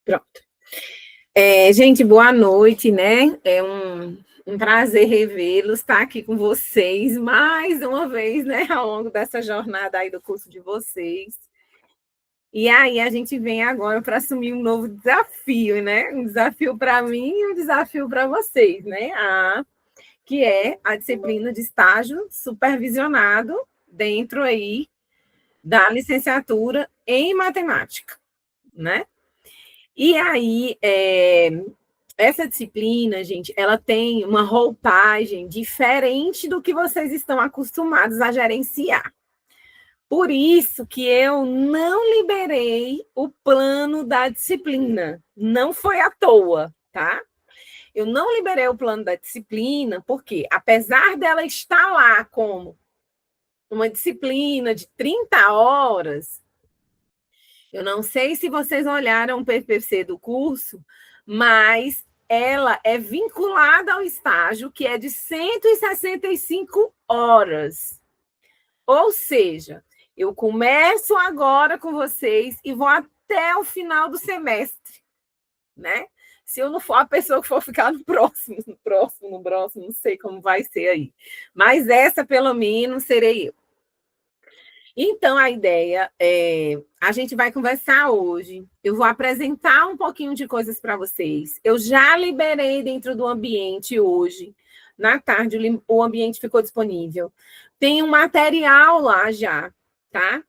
Pronto. Gente, boa noite, né? É um prazer revê-los, estar aqui com vocês mais uma vez, né? Ao longo dessa jornada aí do curso de vocês. E aí a gente vem agora para assumir um novo desafio, né? Um desafio para mim e um desafio para vocês, né? Que é a disciplina de estágio supervisionado dentro aí da licenciatura em matemática, né? E aí, essa disciplina, gente, ela tem uma roupagem diferente do que vocês estão acostumados a gerenciar. Por isso que eu não liberei o plano da disciplina. Não foi à toa, tá? Eu não liberei o plano da disciplina, porque apesar dela estar lá como uma disciplina de 30 horas, eu não sei se vocês olharam o PPC do curso, mas ela é vinculada ao estágio, que é de 165 horas. Ou seja, eu começo agora com vocês e vou até o final do semestre, né? Se eu não for a pessoa que for ficar no próximo, não sei como vai ser aí. Mas essa, pelo menos, serei eu. Então, a ideia é... A gente vai conversar hoje. Eu vou apresentar um pouquinho de coisas para vocês. Eu já liberei dentro do ambiente hoje. Na tarde, o ambiente ficou disponível. Tem um material lá já, tá?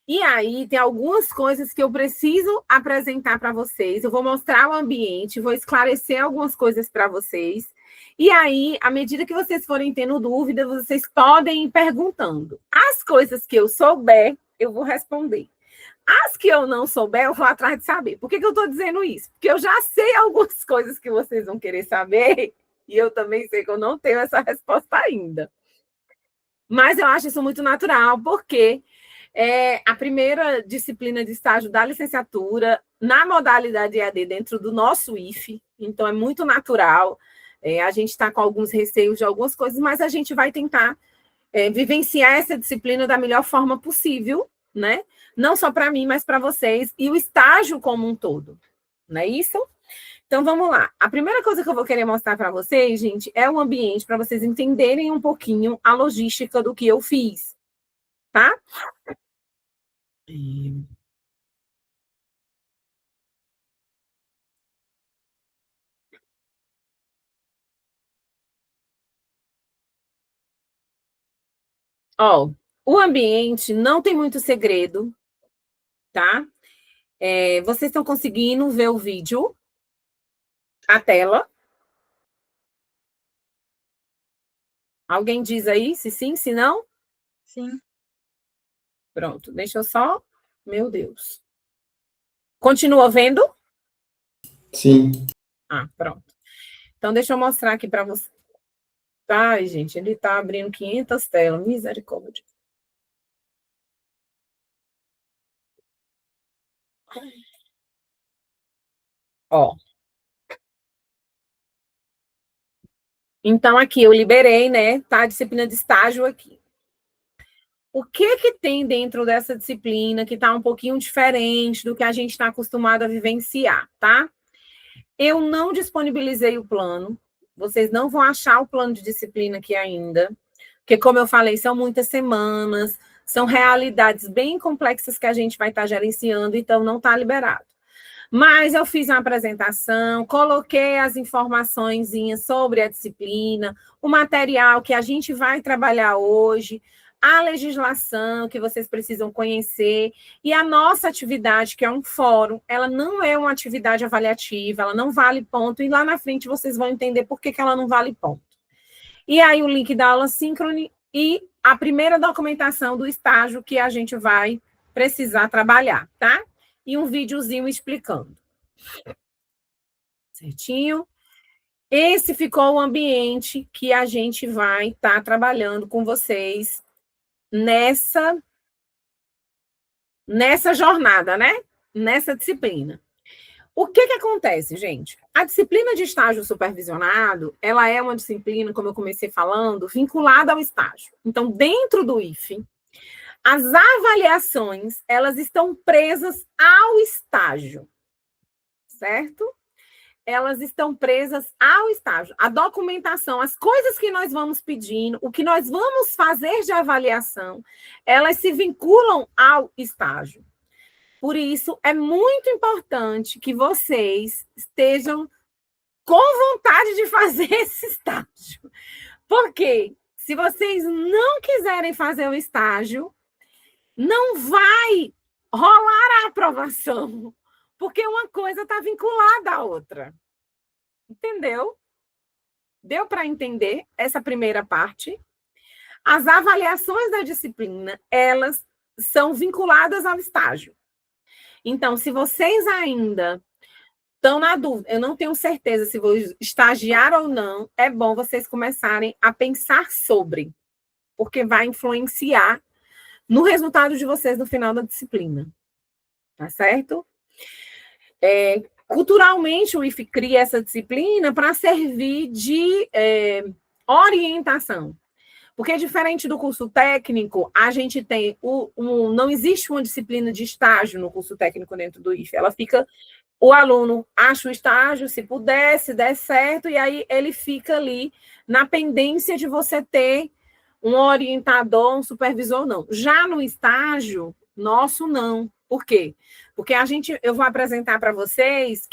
E aí, tem algumas coisas que eu preciso apresentar para vocês. Eu vou mostrar o ambiente, vou esclarecer algumas coisas para vocês. E aí, à medida que vocês forem tendo dúvidas, vocês podem ir perguntando. As coisas que eu souber, eu vou responder. As que eu não souber, eu vou atrás de saber. Por que eu estou dizendo isso? Porque eu já sei algumas coisas que vocês vão querer saber, e eu também sei que eu não tenho essa resposta ainda. Mas eu acho isso muito natural, porque é a primeira disciplina de estágio da licenciatura na modalidade EAD dentro do nosso IFE, então é muito natural. A gente está com alguns receios de algumas coisas, mas a gente vai tentar vivenciar essa disciplina da melhor forma possível, né? Não só para mim, mas para vocês, e o estágio como um todo, não é isso? Então, vamos lá. A primeira coisa que eu vou querer mostrar para vocês, gente, é o ambiente, para vocês entenderem um pouquinho a logística do que eu fiz, tá? Ó, o ambiente não tem muito segredo, tá? Vocês estão conseguindo ver o vídeo, a tela? Alguém diz aí se sim, se não? Sim. Pronto, deixa eu só... Meu Deus. Continua vendo? Sim. Pronto. Então, deixa eu mostrar aqui para vocês. Ai, gente, ele está abrindo 500 telas. Misericórdia. Ó. Então, aqui eu liberei, né? Tá a disciplina de estágio aqui. O que tem dentro dessa disciplina que está um pouquinho diferente do que a gente está acostumado a vivenciar, tá? Eu não disponibilizei o plano. Vocês não vão achar o plano de disciplina aqui ainda, porque, como eu falei, são muitas semanas, são realidades bem complexas que a gente vai estar gerenciando, então não está liberado. Mas eu fiz uma apresentação, coloquei as informações sobre a disciplina, o material que a gente vai trabalhar hoje, a legislação que vocês precisam conhecer, e a nossa atividade, que é um fórum, ela não é uma atividade avaliativa, ela não vale ponto, e lá na frente vocês vão entender por que ela não vale ponto. E aí o link da aula síncrone e a primeira documentação do estágio que a gente vai precisar trabalhar, tá? E um videozinho explicando. Certinho? Esse ficou o ambiente que a gente vai estar trabalhando com vocês nessa jornada, né? Nessa disciplina. O que acontece, gente? A disciplina de estágio supervisionado, ela é uma disciplina, como eu comecei falando, vinculada ao estágio. Então, dentro do IFE, as avaliações, elas estão presas ao estágio. certo? Elas estão presas ao estágio. A documentação, as coisas que nós vamos pedindo, o que nós vamos fazer de avaliação, elas se vinculam ao estágio. Por isso, é muito importante que vocês estejam com vontade de fazer esse estágio. Porque se vocês não quiserem fazer o estágio, não vai rolar a aprovação, porque uma coisa está vinculada à outra. Entendeu? Deu para entender essa primeira parte? As avaliações da disciplina, elas são vinculadas ao estágio. Então, se vocês ainda estão na dúvida, eu não tenho certeza se vou estagiar ou não, é bom vocês começarem a pensar sobre, porque vai influenciar no resultado de vocês no final da disciplina. Tá certo? Culturalmente, o IFE cria essa disciplina para servir de orientação. Porque, diferente do curso técnico, a gente tem não existe uma disciplina de estágio no curso técnico dentro do IFE. Ela fica, o aluno acha o estágio, se puder, se der certo, e aí ele fica ali na pendência de você ter um orientador, um supervisor, não. Já no estágio, nosso não. Por quê? Porque eu vou apresentar para vocês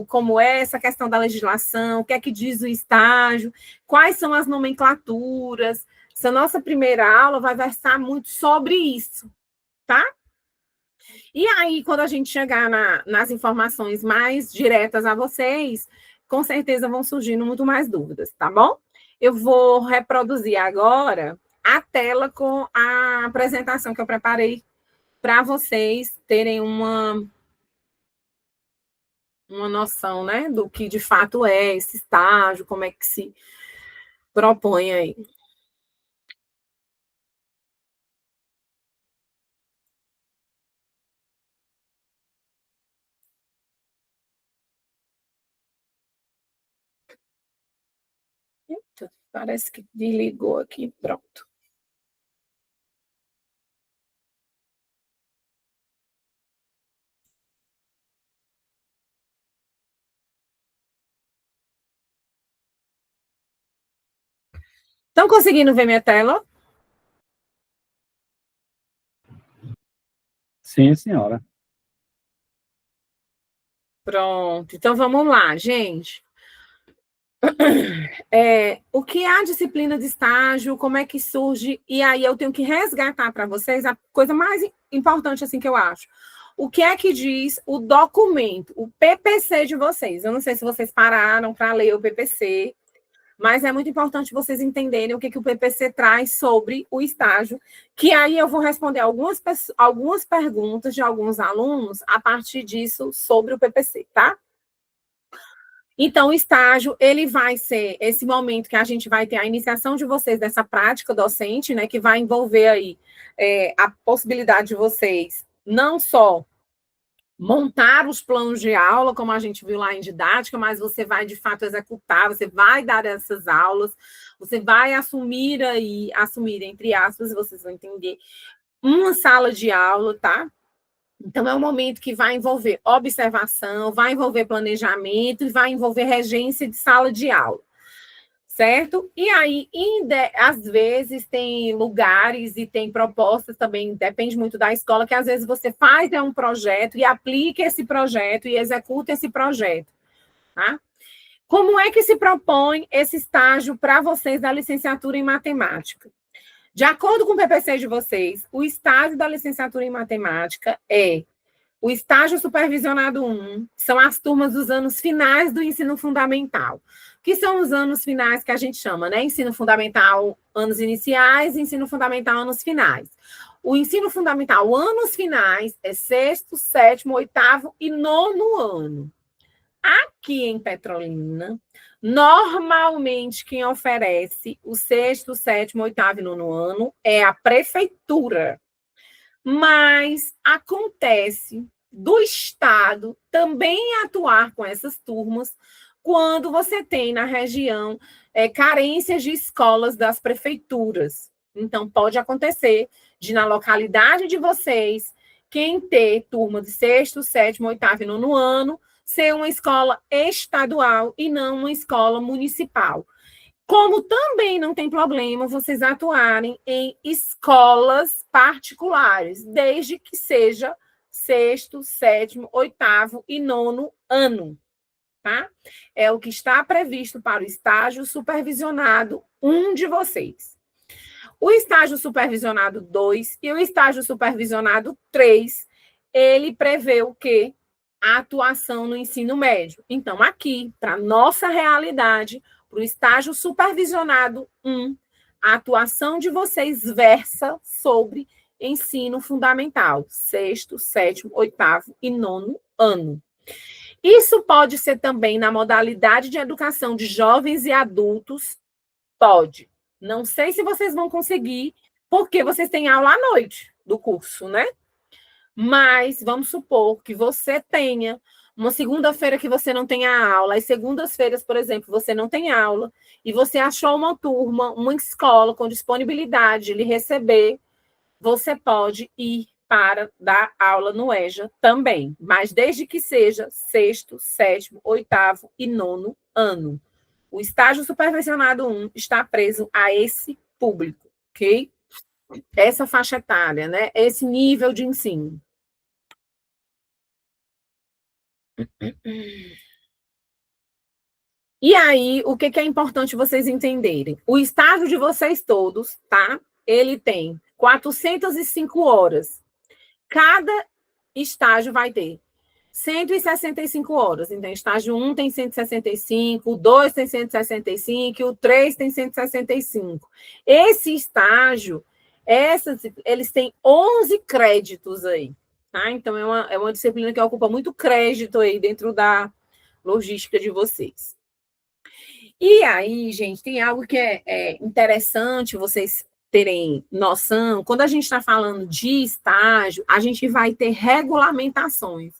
como é essa questão da legislação, o que é que diz o estágio, quais são as nomenclaturas. Essa nossa primeira aula vai versar muito sobre isso, tá? E aí, quando a gente chegar nas informações mais diretas a vocês, com certeza vão surgindo muito mais dúvidas, tá bom? Eu vou reproduzir agora a tela com a apresentação que eu preparei para vocês terem uma noção, né, do que de fato é esse estágio, como é que se propõe aí. Eita, parece que desligou aqui, pronto. Estão conseguindo ver minha tela? Sim, senhora. Pronto, então vamos lá, gente. O que é a disciplina de estágio, como é que surge, e aí eu tenho que resgatar para vocês a coisa mais importante assim que eu acho. O que é que diz o documento, o PPC de vocês? Eu não sei se vocês pararam para ler o PPC, mas é muito importante vocês entenderem o que o PPC traz sobre o estágio, que aí eu vou responder algumas perguntas de alguns alunos a partir disso sobre o PPC, tá? Então, o estágio, ele vai ser esse momento que a gente vai ter a iniciação de vocês dessa prática docente, né, que vai envolver aí a possibilidade de vocês não só montar os planos de aula, como a gente viu lá em didática, mas você vai, de fato, executar, você vai dar essas aulas, você vai assumir, entre aspas, vocês vão entender, uma sala de aula, tá? Então, é um momento que vai envolver observação, vai envolver planejamento e vai envolver regência de sala de aula, certo? E aí, às vezes, tem lugares e tem propostas também, depende muito da escola, que às vezes você faz um projeto e aplica esse projeto e executa esse projeto, tá? Como é que se propõe esse estágio para vocês da licenciatura em matemática? De acordo com o PPC de vocês, o estágio da licenciatura em matemática é o estágio supervisionado 1, são as turmas dos anos finais do ensino fundamental, que são os anos finais que a gente chama, né? Ensino fundamental, anos iniciais, ensino fundamental, anos finais. O ensino fundamental, anos finais, é 6º, 7º, 8º e 9º ano. Aqui em Petrolina, normalmente quem oferece o 6º, 7º, 8º e 9º ano é a prefeitura. Mas acontece do Estado também atuar com essas turmas quando você tem na região carências de escolas das prefeituras. Então, pode acontecer de, na localidade de vocês, quem ter turma de 6º, 7º, 8º e 9º ano, ser uma escola estadual e não uma escola municipal. Como também não tem problema vocês atuarem em escolas particulares, desde que seja sexto, sétimo, oitavo e nono ano, tá? É o que está previsto para o estágio supervisionado 1 de vocês. O estágio supervisionado 2 e o estágio supervisionado 3, ele prevê o quê? A atuação no ensino médio. Então, aqui, para nossa realidade, para o estágio supervisionado 1, a atuação de vocês versa sobre ensino fundamental, sexto, sétimo, oitavo e nono ano. Isso pode ser também na modalidade de educação de jovens e adultos? Pode. Não sei se vocês vão conseguir, porque vocês têm aula à noite do curso, né? Mas vamos supor que você tenha uma segunda-feira que você não tenha aula, as segundas-feiras, por exemplo, você não tem aula, e você achou uma turma, uma escola com disponibilidade de lhe receber, você pode ir para dar aula no EJA também, mas desde que seja sexto, sétimo, oitavo e nono ano. O estágio supervisionado 1 está preso a esse público, ok? Essa faixa etária, né? Esse nível de ensino. E aí, o que é importante vocês entenderem? O estágio de vocês todos, tá? Ele tem 405 horas. Cada estágio vai ter 165 horas. Então, estágio 1 tem 165, o 2 tem 165 e o 3 tem 165. Esse estágio, eles têm 11 créditos aí. Tá? Então, é uma disciplina que ocupa muito crédito aí dentro da logística de vocês. E aí, gente, tem algo que é interessante vocês terem noção. Quando a gente está falando de estágio, a gente vai ter regulamentações.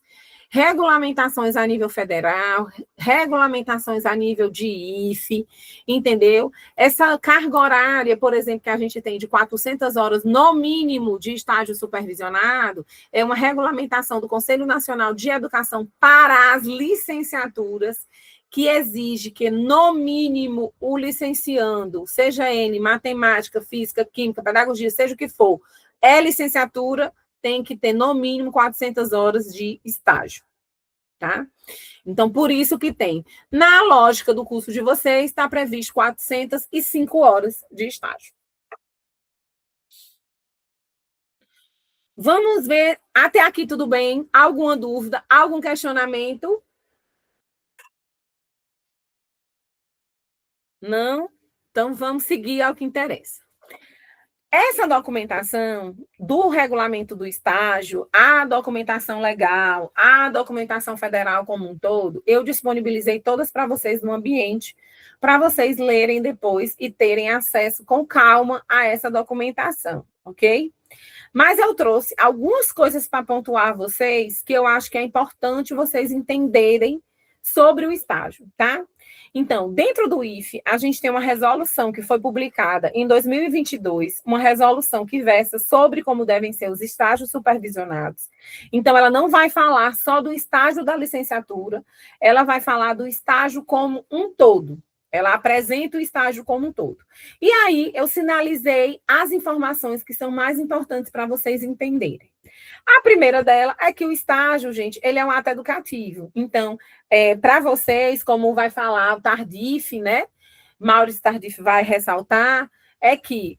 Regulamentações a nível federal, regulamentações a nível de IFE, entendeu? Essa carga horária, por exemplo, que a gente tem de 400 horas no mínimo de estágio supervisionado, é uma regulamentação do Conselho Nacional de Educação para as licenciaturas, que exige que, no mínimo, o licenciando, seja ele matemática, física, química, pedagogia, seja o que for, é licenciatura, tem que ter, no mínimo, 400 horas de estágio, tá? Então, por isso que tem. Na lógica do curso de vocês, está previsto 405 horas de estágio. Vamos ver, até aqui tudo bem? Alguma dúvida? Algum questionamento? Não? Então, vamos seguir ao que interessa. Essa documentação do regulamento do estágio, a documentação legal, a documentação federal como um todo, eu disponibilizei todas para vocês no ambiente, para vocês lerem depois e terem acesso com calma a essa documentação, ok? Mas eu trouxe algumas coisas para pontuar a vocês que eu acho que é importante vocês entenderem sobre o estágio, tá? Então, dentro do IFE, a gente tem uma resolução que foi publicada em 2022, uma resolução que versa sobre como devem ser os estágios supervisionados. Então, ela não vai falar só do estágio da licenciatura, ela vai falar do estágio como um todo. Ela apresenta o estágio como um todo. E aí, eu sinalizei as informações que são mais importantes para vocês entenderem. A primeira dela é que o estágio, gente, ele é um ato educativo. Então, para vocês, como vai falar o Tardif, né? Maurício Tardif vai ressaltar, é que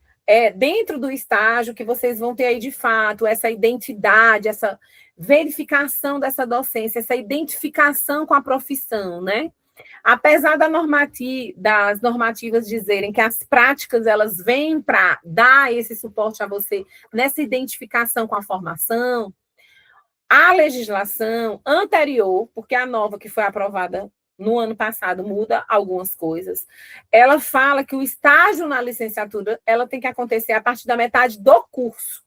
dentro do estágio que vocês vão ter aí, de fato, essa identidade, essa verificação dessa docência, essa identificação com a profissão, né? Apesar das normativas dizerem que as práticas elas vêm para dar esse suporte a você nessa identificação com a formação, a legislação anterior, porque a nova que foi aprovada no ano passado muda algumas coisas, ela fala que o estágio na licenciatura ela tem que acontecer a partir da metade do curso.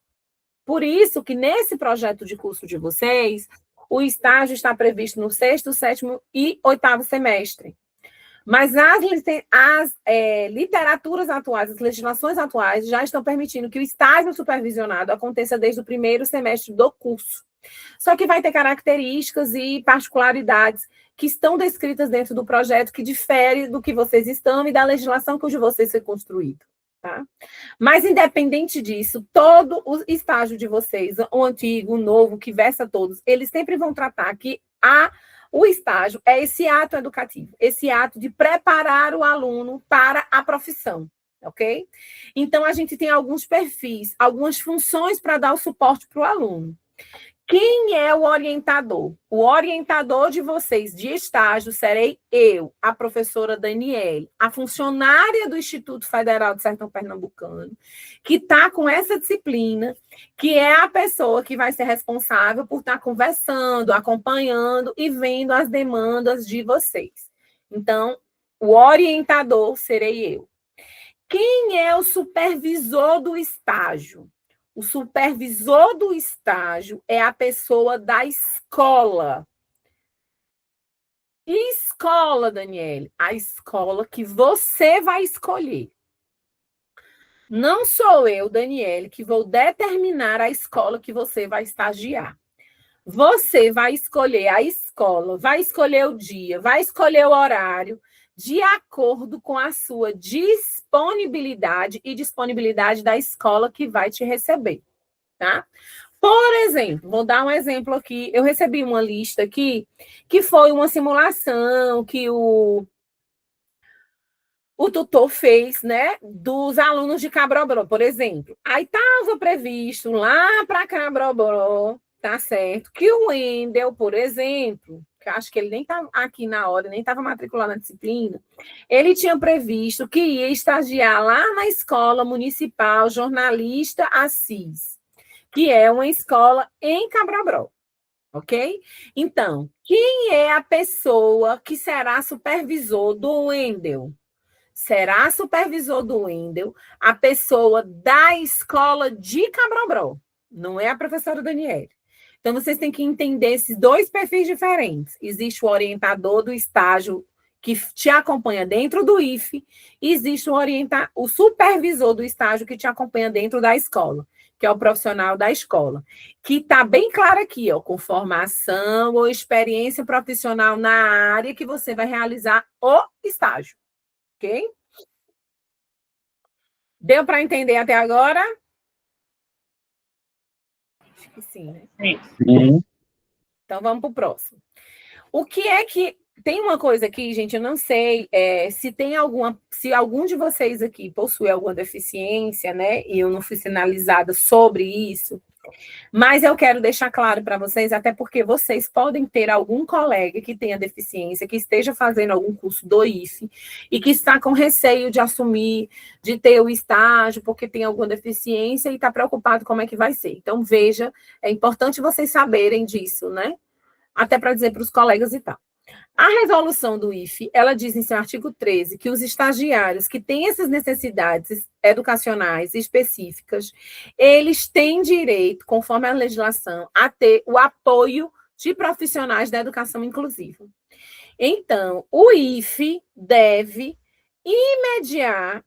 Por isso que nesse projeto de curso de vocês, o estágio está previsto no sexto, sétimo e oitavo semestre. Mas as literaturas atuais, as legislações atuais já estão permitindo que o estágio supervisionado aconteça desde o primeiro semestre do curso. Só que vai ter características e particularidades que estão descritas dentro do projeto que difere do que vocês estão e da legislação que o de vocês foi construído, tá? Mas, independente disso, todo o estágio de vocês, o antigo, o novo, que versa todos, eles sempre vão tratar que o estágio é esse ato educativo, esse ato de preparar o aluno para a profissão, ok? Então, a gente tem alguns perfis, algumas funções para dar o suporte para o aluno. Quem é o orientador? O orientador de vocês de estágio serei eu, a professora Daniele, a funcionária do Instituto Federal do Sertão Pernambucano, que está com essa disciplina, que é a pessoa que vai ser responsável por estar conversando, acompanhando e vendo as demandas de vocês. Então, o orientador serei eu. Quem é o supervisor do estágio? O supervisor do estágio é a pessoa da escola. E escola, Daniele? A escola que você vai escolher. Não sou eu, Daniele, que vou determinar a escola que você vai estagiar. Você vai escolher a escola, vai escolher o dia, vai escolher o horário, de acordo com a sua disponibilidade e disponibilidade da escola que vai te receber, tá? Por exemplo, vou dar um exemplo aqui. Eu recebi uma lista aqui, que foi uma simulação que o tutor fez, né, dos alunos de Cabrobró, por exemplo. Aí estava previsto lá para Cabrobró, tá certo, que o Wendel, por exemplo, que acho que ele nem estava aqui na hora, nem estava matriculado na disciplina, ele tinha previsto que ia estagiar lá na Escola Municipal Jornalista Assis, que é uma escola em Cabrobró, ok? Então, quem é a pessoa que será supervisor do Wendel? Será supervisor do Wendel a pessoa da escola de Cabrobró, não é a professora Daniele. Então, vocês têm que entender esses dois perfis diferentes. Existe o orientador do estágio que te acompanha dentro do IFE, e existe o supervisor do estágio que te acompanha dentro da escola, que é o profissional da escola, que está bem claro aqui, ó, com formação ou experiência profissional na área que você vai realizar o estágio. Ok? Deu para entender até agora? Acho que sim, né? Sim. Então, vamos para o próximo. O que é que... Tem uma coisa aqui, gente, eu não sei se algum de vocês aqui possui alguma deficiência, né? E eu não fui sinalizada sobre isso, mas eu quero deixar claro para vocês, até porque vocês podem ter algum colega que tenha deficiência, que esteja fazendo algum curso do IFE e que está com receio de assumir, de ter o estágio, porque tem alguma deficiência e está preocupado como é que vai ser. Então, veja, é importante vocês saberem disso, né? Até para dizer para os colegas e tal. A resolução do IFE, ela diz em seu artigo 13 que os estagiários que têm essas necessidades educacionais específicas, eles têm direito, conforme a legislação, a ter o apoio de profissionais da educação inclusiva. Então, o IFE deve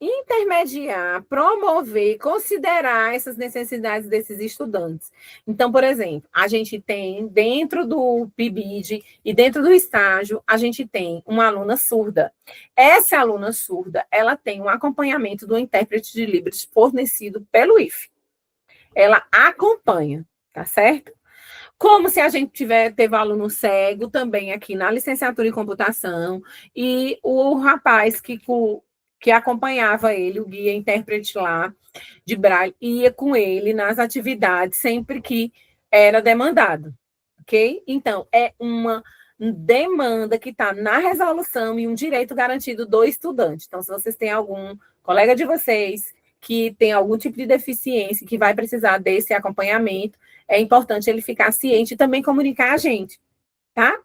intermediar, promover, considerar essas necessidades desses estudantes. Então, por exemplo, a gente tem dentro do PIBID e dentro do estágio, a gente tem uma aluna surda. Essa aluna surda, ela tem um acompanhamento do intérprete de Libras fornecido pelo IFE. Ela acompanha, tá certo? Como se a gente teve aluno cego também aqui na licenciatura em computação, e o rapaz que acompanhava ele, o guia intérprete lá de Braille, ia com ele nas atividades sempre que era demandado, ok? Então, é uma demanda que está na resolução e um direito garantido do estudante. Então, se vocês têm algum colega de vocês que tem algum tipo de deficiência, que vai precisar desse acompanhamento, é importante ele ficar ciente e também comunicar a gente, tá?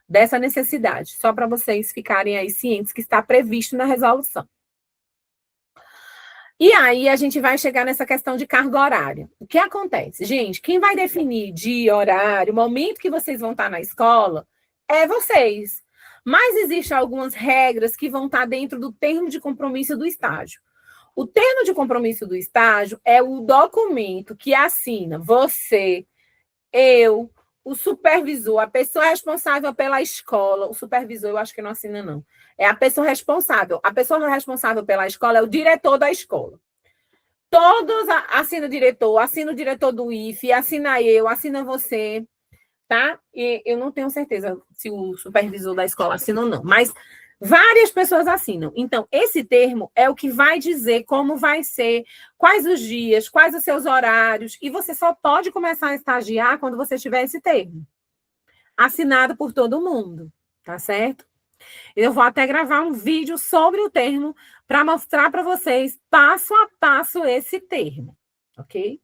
Dessa necessidade, só para vocês ficarem aí cientes que está previsto na resolução. E aí a gente vai chegar nessa questão de carga horária. O que acontece? Gente, quem vai definir dia, horário, momento que vocês vão estar na escola é vocês. Mas existem algumas regras que vão estar dentro do termo de compromisso do estágio. O termo de compromisso do estágio é o documento que assina você, eu, o supervisor, a pessoa responsável pela escola, o supervisor eu acho que não assina, não. É a pessoa responsável. A pessoa responsável pela escola é o diretor da escola. Todos assina o diretor do IFE, assina eu, assina você, tá? E eu não tenho certeza se o supervisor da escola assina ou não, mas várias pessoas assinam. Então, esse termo é o que vai dizer como vai ser, quais os dias, quais os seus horários, e você só pode começar a estagiar quando você tiver esse termo assinado por todo mundo, tá certo? Eu vou até gravar um vídeo sobre o termo para mostrar para vocês passo a passo esse termo, ok?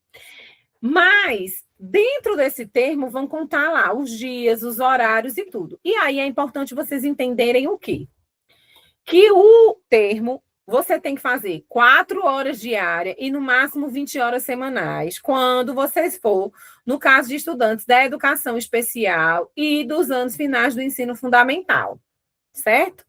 Mas dentro desse termo vão contar lá os dias, os horários e tudo. E aí é importante vocês entenderem o quê? Que o termo você tem que fazer 4 horas diárias e no máximo 20 horas semanais, quando vocês for, no caso de estudantes da educação especial e dos anos finais do ensino fundamental, certo?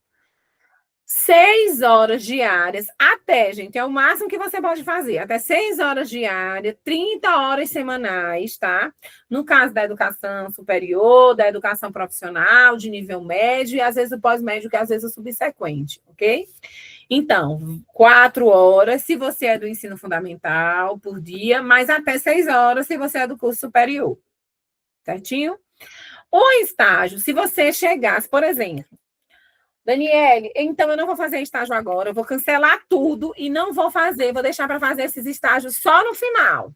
6 horas diárias, até, gente, é o máximo que você pode fazer, até 6 horas diárias, 30 horas semanais, tá? No caso da educação superior, da educação profissional, de nível médio, e às vezes o pós-médio, que às vezes é o subsequente, ok? Então, 4 horas, se você é do ensino fundamental, por dia, mas até 6 horas, se você é do curso superior, certinho? O estágio, se você chegasse, por exemplo, Daniele, então eu não vou fazer estágio agora, eu vou cancelar tudo e não vou fazer, vou deixar para fazer esses estágios só no final.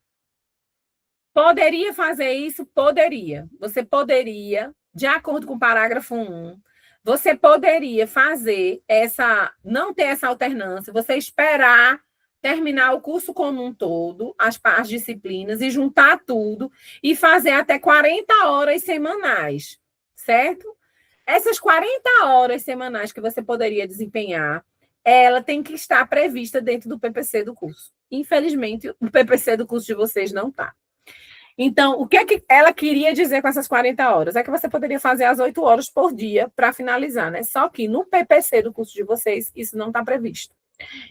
Poderia fazer isso? Poderia. Você poderia, de acordo com o parágrafo 1, você poderia fazer não ter essa alternância, você esperar terminar o curso como um todo, as disciplinas, e juntar tudo, e fazer até 40 horas semanais, certo? Essas 40 horas semanais que você poderia desempenhar, ela tem que estar prevista dentro do PPC do curso. Infelizmente, o PPC do curso de vocês não está. Então, o que é que ela queria dizer com essas 40 horas? É que você poderia fazer as 8 horas por dia para finalizar, né? Só que no PPC do curso de vocês, isso não está previsto.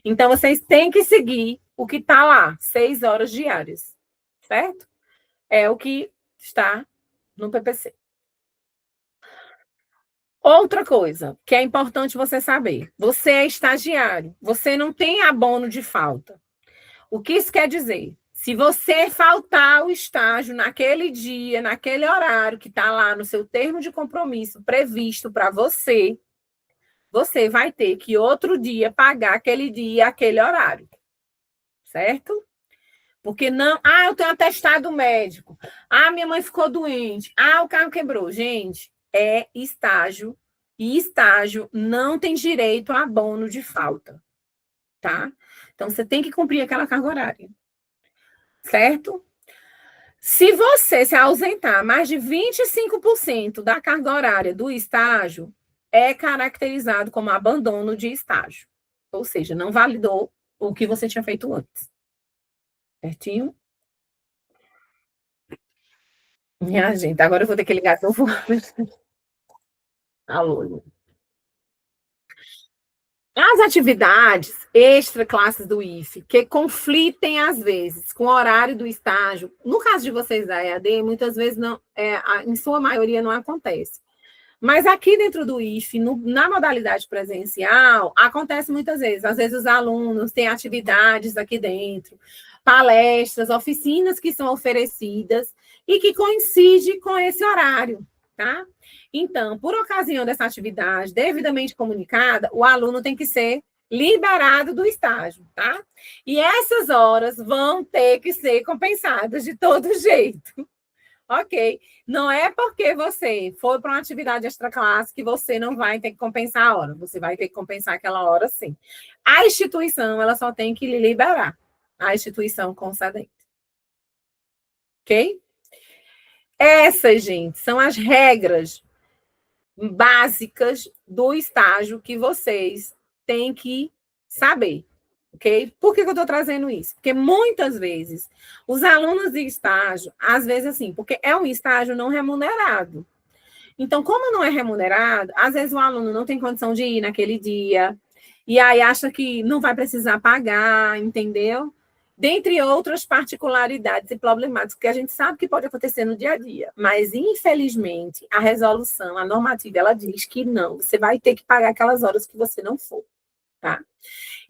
Então, vocês têm que seguir o que está lá, 6 horas diárias, certo? É o que está no PPC. Outra coisa que é importante você saber: você é estagiário, você não tem abono de falta. O que isso quer dizer? Se você faltar o estágio naquele dia, naquele horário que está lá no seu termo de compromisso previsto para você, você vai ter que outro dia pagar aquele dia, aquele horário. Certo? Porque não, eu tenho atestado médico. Minha mãe ficou doente. O carro quebrou. Gente, é estágio. E estágio não tem direito a abono de falta. Tá? Então, você tem que cumprir aquela carga horária. Certo? Se você se ausentar mais de 25% da carga horária do estágio, é caracterizado como abandono de estágio. Ou seja, não validou o que você tinha feito antes. Certinho? Minha gente, agora eu vou ter que ligar de novo. Alô. As atividades extra classes do IFE, que conflitem às vezes com o horário do estágio, no caso de vocês da EAD, muitas vezes não, em sua maioria não acontece. Mas aqui dentro do IFE, na modalidade presencial, acontece muitas vezes. Às vezes os alunos têm atividades aqui dentro, palestras, oficinas que são oferecidas e que coincidem com esse horário, tá? Então, por ocasião dessa atividade devidamente comunicada, o aluno tem que ser liberado do estágio, tá? E essas horas vão ter que ser compensadas de todo jeito. Ok. Não é porque você foi para uma atividade extraclasse que você não vai ter que compensar a hora. Você vai ter que compensar aquela hora, sim. A instituição, ela só tem que lhe liberar. A instituição concedente. Ok? Essas, gente, são as regras básicas do estágio que vocês têm que saber. Ok? Por que eu estou trazendo isso? Porque muitas vezes os alunos de estágio, às vezes assim, porque é um estágio não remunerado. Então, como não é remunerado, às vezes o aluno não tem condição de ir naquele dia, e aí acha que não vai precisar pagar, entendeu? dentre outras particularidades e problemáticas que a gente sabe que pode acontecer no dia a dia. Mas, infelizmente, a resolução, a normativa, ela diz que não, você vai ter que pagar aquelas horas que você não for, tá?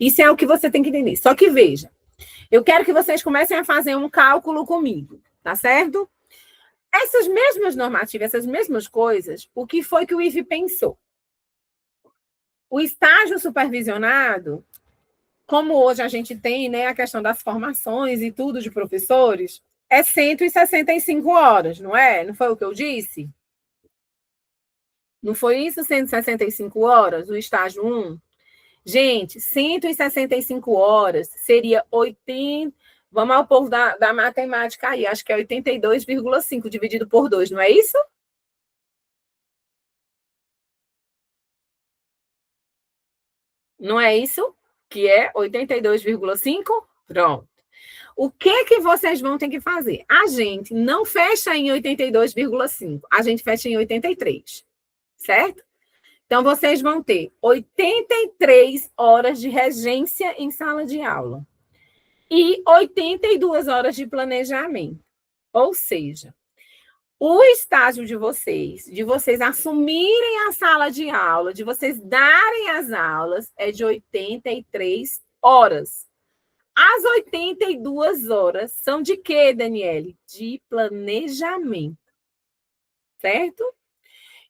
Isso é o que você tem que entender. Só que, veja, eu quero que vocês comecem a fazer um cálculo comigo, tá certo? Essas mesmas normativas, essas mesmas coisas, o que foi que o IFE pensou? O estágio supervisionado, como hoje a gente tem, né, a questão das formações e tudo de professores, é 165 horas, não é? Não foi o que eu disse? Não foi isso, 165 horas, o estágio 1? Gente, 165 horas seria 80... Vamos ao povo da matemática aí, acho que é 82,5 dividido por 2, não é isso? Não é isso? Que é 82,5? Pronto. O que vocês vão ter que fazer? A gente não fecha em 82,5, a gente fecha em 83, certo? Então, vocês vão ter 83 horas de regência em sala de aula e 82 horas de planejamento. Ou seja, o estágio de vocês assumirem a sala de aula, de vocês darem as aulas, é de 83 horas. As 82 horas são de quê, Daniele? De planejamento. Certo?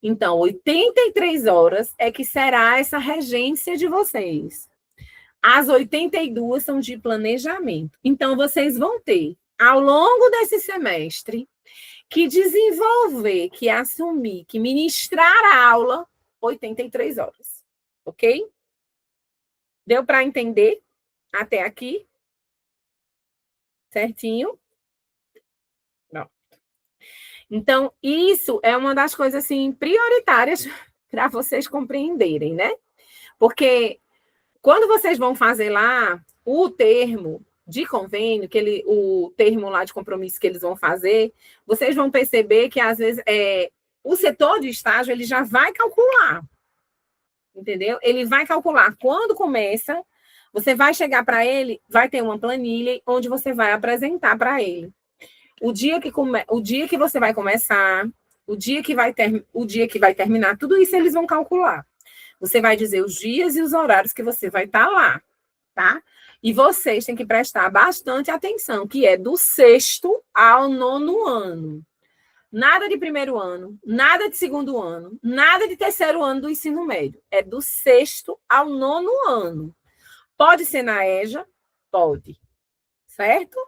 Então, 83 horas é que será essa regência de vocês. As 82 são de planejamento. Então, vocês vão ter, ao longo desse semestre, que desenvolver, que assumir, que ministrar a aula 83 horas. Ok? Deu para entender até aqui? Certinho? Não. Então, isso é uma das coisas assim, prioritárias para vocês compreenderem, né? Porque quando vocês vão fazer lá o termo de convênio, o termo lá de compromisso que eles vão fazer, vocês vão perceber que, às vezes, o setor de estágio ele já vai calcular, entendeu? Ele vai calcular quando começa, você vai chegar para ele, vai ter uma planilha onde você vai apresentar para ele o dia que você vai começar, o dia que vai terminar, tudo isso eles vão calcular. Você vai dizer os dias e os horários que você vai estar lá, tá? E vocês têm que prestar bastante atenção, que é do 6º ao 9º ano. Nada de primeiro ano, nada de segundo ano, nada de terceiro ano do ensino médio. É do 6º ao 9º ano. Pode ser na EJA? Pode. Certo?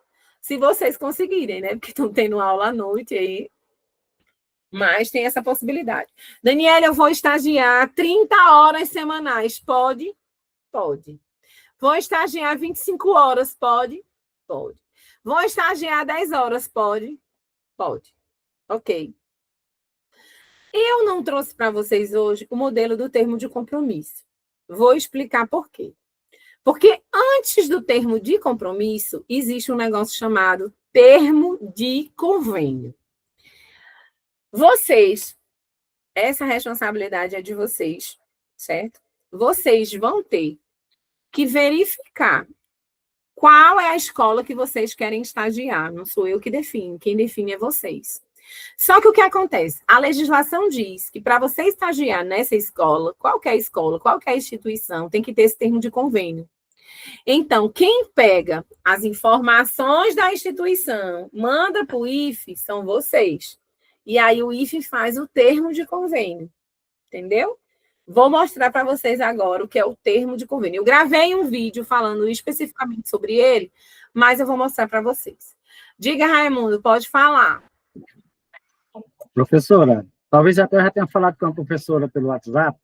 Se vocês conseguirem, né? Porque estão tendo aula à noite aí. Mas tem essa possibilidade. Daniela, eu vou estagiar 30 horas semanais. Pode? Pode. Vou estagiar 25 horas. Pode? Pode. Vou estagiar 10 horas. Pode? Pode. Ok. Eu não trouxe para vocês hoje o modelo do termo de compromisso. Vou explicar por quê. Porque antes do termo de compromisso, existe um negócio chamado termo de convênio. Vocês, essa responsabilidade é de vocês, certo? Vocês vão ter que verificar qual é a escola que vocês querem estagiar. Não sou eu que defino, quem define é vocês. Só que o que acontece? A legislação diz que para você estagiar nessa escola, qualquer instituição, tem que ter esse termo de convênio. Então, quem pega as informações da instituição, manda para o IFE, são vocês. E aí o IFE faz o termo de convênio. Entendeu? Vou mostrar para vocês agora o que é o termo de convênio. Eu gravei um vídeo falando especificamente sobre ele, mas eu vou mostrar para vocês. Diga, Raimundo, pode falar. Professora, talvez até eu já tenha falado com a professora pelo WhatsApp,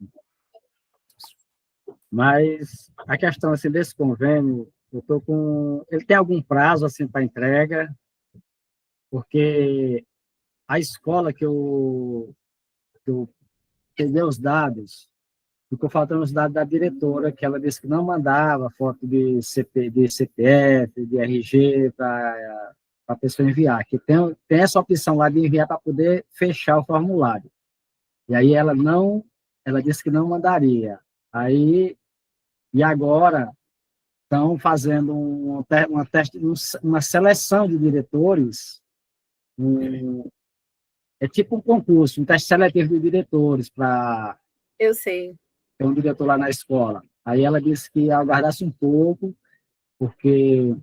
mas a questão assim, desse convênio, eu estou com... Ele tem algum prazo assim, para entrega? Porque a escola que eu peguei os dados, ficou faltando os dados da diretora, que ela disse que não mandava foto de CPF, de RG para a pessoa enviar, que tem essa opção lá de enviar para poder fechar o formulário. E aí ela disse que não mandaria. Aí, e agora, estão fazendo uma seleção de diretores, é tipo um concurso, um teste seletivo de diretores para Eu sei. ter um diretor lá na escola. Aí ela disse que aguardasse um pouco, porque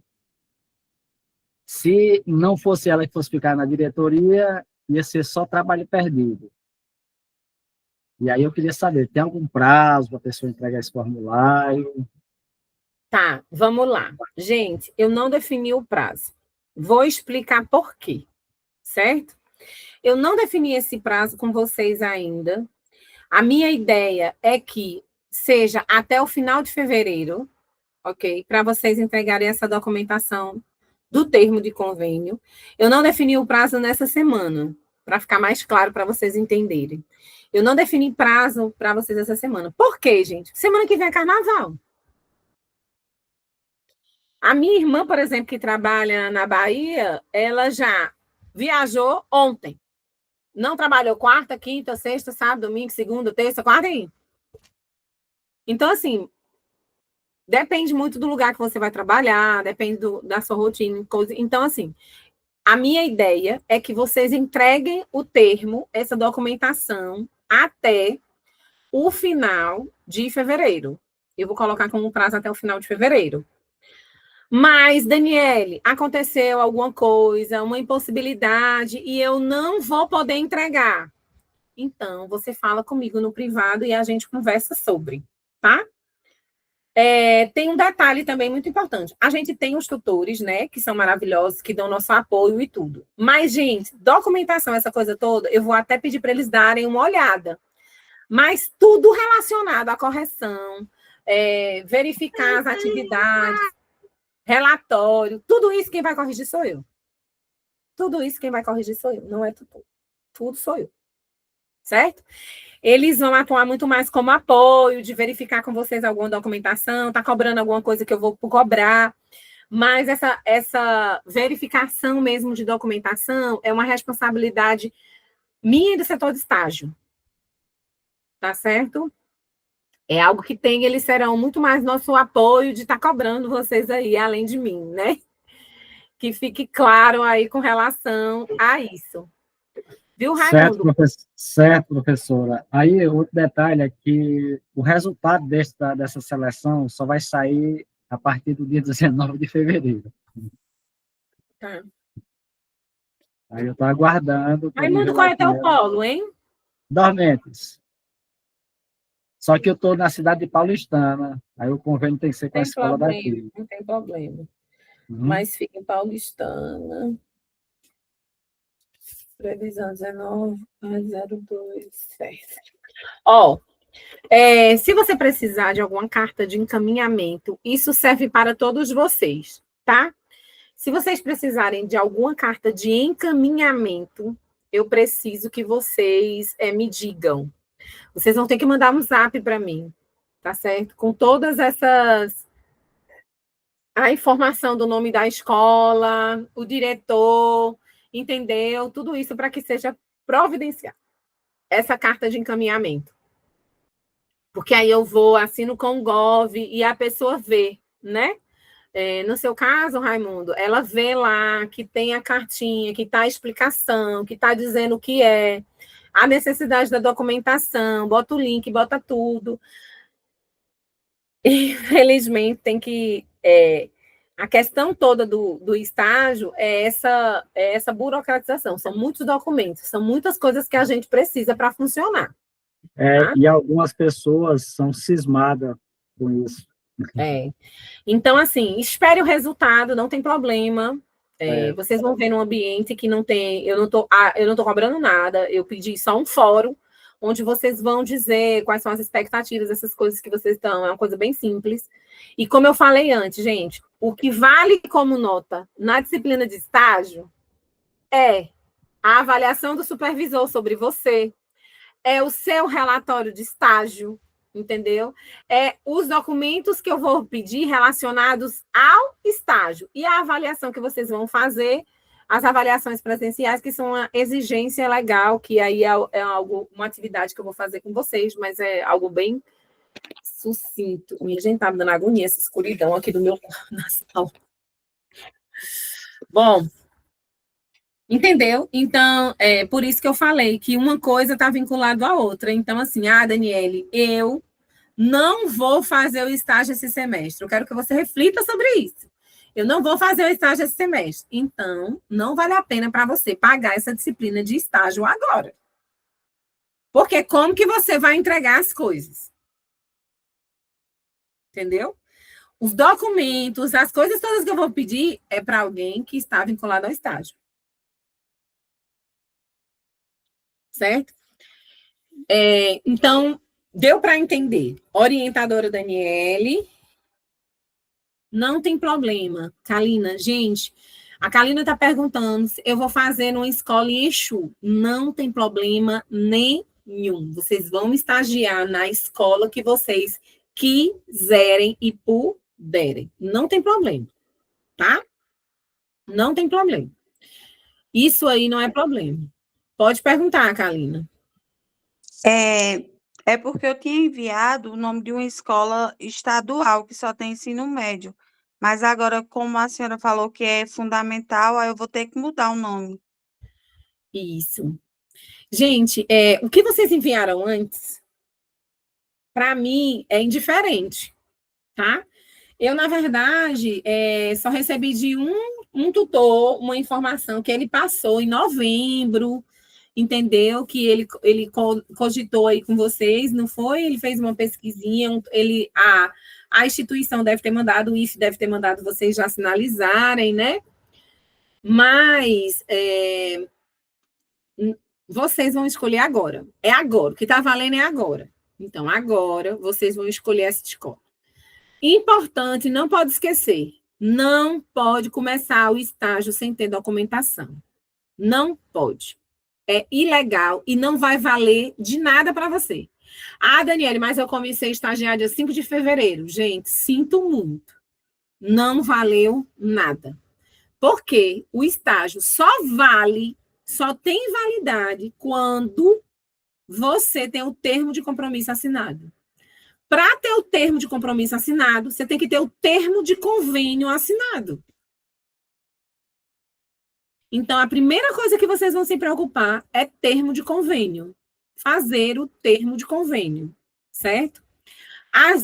se não fosse ela que fosse ficar na diretoria, ia ser só trabalho perdido. E aí eu queria saber, tem algum prazo para a pessoa entregar esse formulário? Tá, vamos lá. Gente, eu não defini o prazo. Vou explicar por quê, certo? Eu não defini esse prazo com vocês ainda. A minha ideia é que seja até o final de fevereiro, ok? Para vocês entregarem essa documentação do termo de convênio. Eu não defini o prazo nessa semana, para ficar mais claro para vocês entenderem. Eu não defini prazo para vocês essa semana. Por quê, gente? Semana que vem é carnaval. A minha irmã, por exemplo, que trabalha na Bahia, ela já viajou ontem. Não trabalhou quarta, quinta, sexta, sábado, domingo, segunda, terça, quarta e. Então, assim, depende muito do lugar que você vai trabalhar, depende da sua rotina. Então, assim, a minha ideia é que vocês entreguem o termo, essa documentação, até o final de fevereiro. Eu vou colocar como prazo até o final de fevereiro. Mas, Daniele, aconteceu alguma coisa, uma impossibilidade, e eu não vou poder entregar. Então, você fala comigo no privado e a gente conversa sobre, tá? Tem um detalhe também muito importante. A gente tem os tutores, né, que são maravilhosos, que dão nosso apoio e tudo. Mas, gente, documentação, essa coisa toda, eu vou até pedir para eles darem uma olhada. Mas tudo relacionado à correção, verificar as atividades, relatório, tudo isso quem vai corrigir sou eu. Tudo isso quem vai corrigir sou eu, não é tutor. Tudo sou eu. Certo? Eles vão atuar muito mais como apoio, de verificar com vocês alguma documentação, tá cobrando alguma coisa que eu vou cobrar, mas essa verificação mesmo de documentação é uma responsabilidade minha e do setor de estágio. Tá certo? É algo que eles serão muito mais nosso apoio de estar cobrando vocês aí, além de mim, né? Que fique claro aí com relação a isso. Viu, Raimundo? Certo, professora. Aí, outro detalhe é que o resultado dessa seleção só vai sair a partir do dia 19 de fevereiro. Tá. Aí eu estou aguardando. Raimundo, qual é teu polo, hein? Dormentes. Só que eu estou na cidade de Paulistana, aí o convênio tem que ser com a escola daqui. Não tem problema. Mas fica em Paulistana. Previsão 19/02, certo. Ó, se você precisar de alguma carta de encaminhamento, isso serve para todos vocês, tá? Se vocês precisarem de alguma carta de encaminhamento, eu preciso que vocês me digam. Vocês vão ter que mandar um zap para mim, tá certo? Com todas essas... A informação do nome da escola, o diretor, entendeu? Tudo isso para que seja providenciado essa carta de encaminhamento. Porque aí eu assino com o Gov e a pessoa vê, né? No seu caso, Raimundo, ela vê lá que tem a cartinha, que está a explicação, que está dizendo o que é, a necessidade da documentação, bota o link, bota tudo. Infelizmente, tem que... a questão toda do estágio é essa burocratização. São muitos documentos, são muitas coisas que a gente precisa para funcionar. Tá? E algumas pessoas são cismadas com isso. Então, assim, espere o resultado, não tem problema. Vocês vão ver num ambiente que não tem... Eu não tô cobrando nada, eu pedi só um fórum, onde vocês vão dizer quais são as expectativas, essas coisas que vocês estão. É uma coisa bem simples. E como eu falei antes, gente, o que vale como nota na disciplina de estágio é a avaliação do supervisor sobre você, é o seu relatório de estágio, entendeu? É os documentos que eu vou pedir relacionados ao estágio e a avaliação que vocês vão fazer, as avaliações presenciais, que são uma exigência legal, que aí é algo, uma atividade que eu vou fazer com vocês, mas é algo bem sucinto. Minha gente, tá me dando agonia essa escuridão aqui do meu na sala. Bom, entendeu? Então, é por isso que eu falei que uma coisa está vinculada à outra. Então, assim, Daniele, eu não vou fazer o estágio esse semestre. Eu quero que você reflita sobre isso. Eu não vou fazer o estágio esse semestre. Então, não vale a pena para você pagar essa disciplina de estágio agora. Porque como que você vai entregar as coisas? Entendeu? Os documentos, as coisas todas que eu vou pedir é para alguém que está vinculado ao estágio. Certo? Então, deu para entender. Orientadora Daniele, não tem problema. Kalina, gente, a Kalina está perguntando se eu vou fazer numa escola em Exu. Não tem problema nenhum. Vocês vão estagiar na escola que vocês quiserem e puderem. Não tem problema, tá? Não tem problema. Isso aí não é problema. Pode perguntar, Kalina. É porque eu tinha enviado o nome de uma escola estadual que só tem ensino médio. Mas agora, como a senhora falou que é fundamental, aí eu vou ter que mudar o nome. Isso. Gente, o que vocês enviaram antes, para mim, é indiferente, tá? Eu, na verdade, só recebi de um tutor uma informação que ele passou em novembro, entendeu? Que ele cogitou aí com vocês, não foi? Ele fez uma pesquisinha, a instituição deve ter mandado, o IFE deve ter mandado vocês já sinalizarem, né? Mas vocês vão escolher agora. É agora. O que está valendo é agora. Então, agora, vocês vão escolher essa escola. Importante, não pode esquecer, não pode começar o estágio sem ter documentação. Não pode. É ilegal e não vai valer de nada para você. Daniele, mas eu comecei a estagiar dia 5 de fevereiro. Gente, sinto muito. Não valeu nada. Porque o estágio só tem validade quando você tem o termo de compromisso assinado. Para ter o termo de compromisso assinado, você tem que ter o termo de convênio assinado. Então, a primeira coisa que vocês vão se preocupar é termo de convênio. Fazer o termo de convênio, certo? As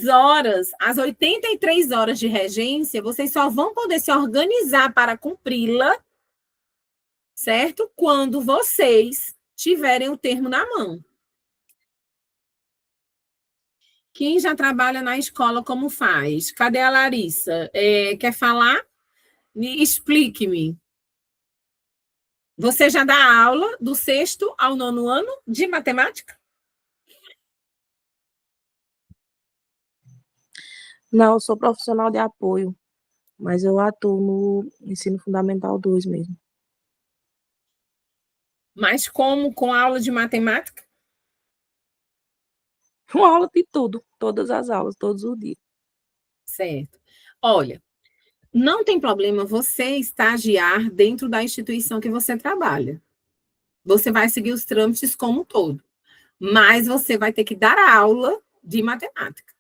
83 horas de regência, vocês só vão poder se organizar para cumpri-la, certo? Quando vocês tiverem o termo na mão. Quem já trabalha na escola, como faz? Cadê a Larissa? Quer falar? Explique-me. Você já dá aula do 6º ao 9º ano de matemática? Não, eu sou profissional de apoio, mas eu atuo no ensino fundamental 2 mesmo. Mas como com aula de matemática? Uma aula de tudo, todas as aulas, todos os dias. Certo. Olha, não tem problema você estagiar dentro da instituição que você trabalha. Você vai seguir os trâmites como um todo. Mas você vai ter que dar aula de matemática.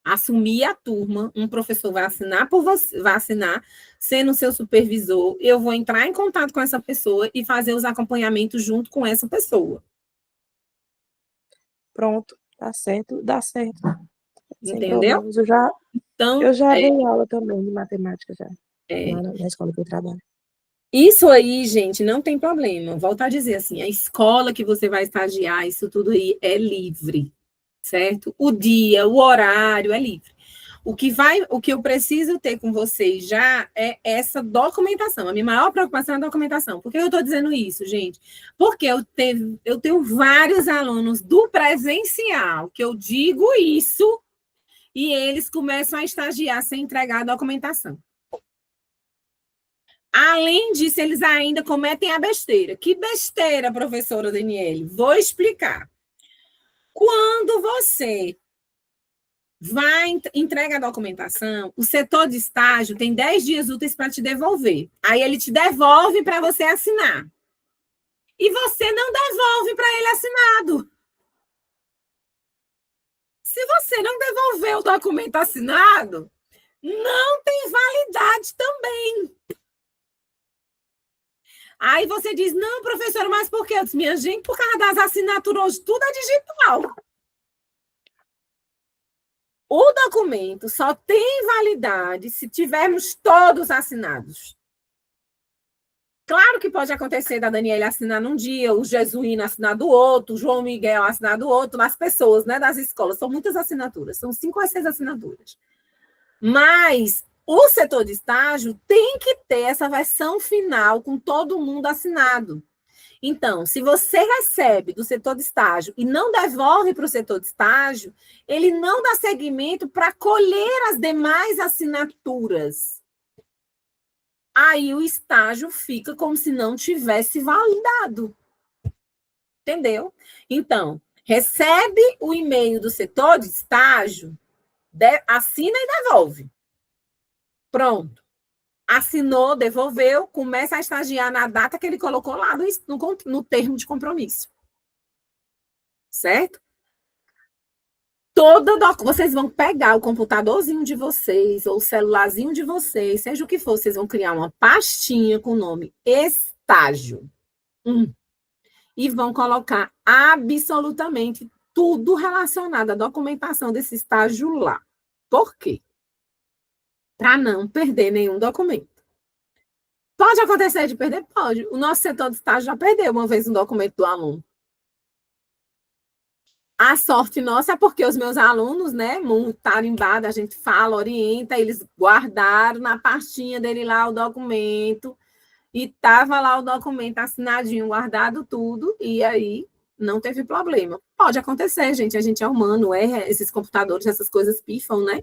Assumir a turma, um professor vai assinar por você, vai assinar, sendo seu supervisor, eu vou entrar em contato com essa pessoa e fazer os acompanhamentos junto com essa pessoa. Pronto, tá certo, dá certo. Sem Entendeu? problemas. Então, Eu já dei aula também de matemática já, é, na escola que eu trabalho. Isso aí, gente, não tem problema. Volto a dizer assim, a escola que você vai estagiar, isso tudo aí é livre, certo? O dia, o horário é livre. O que eu preciso ter com vocês já é essa documentação. A minha maior preocupação é a documentação. Por que eu estou dizendo isso, gente? Porque eu tenho vários alunos do presencial que eu digo isso e eles começam a estagiar sem entregar a documentação. Além disso, eles ainda cometem a besteira. Que besteira, professora Daniele? Vou explicar. Quando você entrega a documentação, o setor de estágio tem 10 dias úteis para te devolver. Aí ele te devolve para você assinar. E você não devolve para ele assinado. Se você não devolver o documento assinado, não tem validade também. Aí você diz, não, professora, mas por quê? Eu disse, minha gente, por causa das assinaturas hoje, tudo é digital. O documento só tem validade se tivermos todos assinados. Claro que pode acontecer da Daniela assinar num dia, o Jesuíno assinar do outro, o João Miguel assinar do outro, nas pessoas, né, das escolas. São muitas assinaturas, são 5 a 6 assinaturas. Mas o setor de estágio tem que ter essa versão final com todo mundo assinado. Então, se você recebe do setor de estágio e não devolve para o setor de estágio, ele não dá seguimento para colher as demais assinaturas. Aí o estágio fica como se não tivesse validado. Entendeu? Então, recebe o e-mail do setor de estágio, assina e devolve. Pronto. Assinou, devolveu, começa a estagiar na data que ele colocou lá no termo de compromisso. Certo? Vocês vão pegar o computadorzinho de vocês, ou o celularzinho de vocês, seja o que for, vocês vão criar uma pastinha com o nome estágio. E vão colocar absolutamente tudo relacionado à documentação desse estágio lá. Por quê? Para não perder nenhum documento. Pode acontecer de perder? Pode. O nosso setor de estágio já perdeu uma vez um documento do aluno. A sorte nossa é porque os meus alunos, né, muito tarimbados, a gente fala, orienta, eles guardaram na pastinha dele lá o documento, e estava lá o documento assinadinho, guardado tudo, e aí não teve problema. Pode acontecer, gente, a gente é humano, esses computadores, essas coisas pifam, né?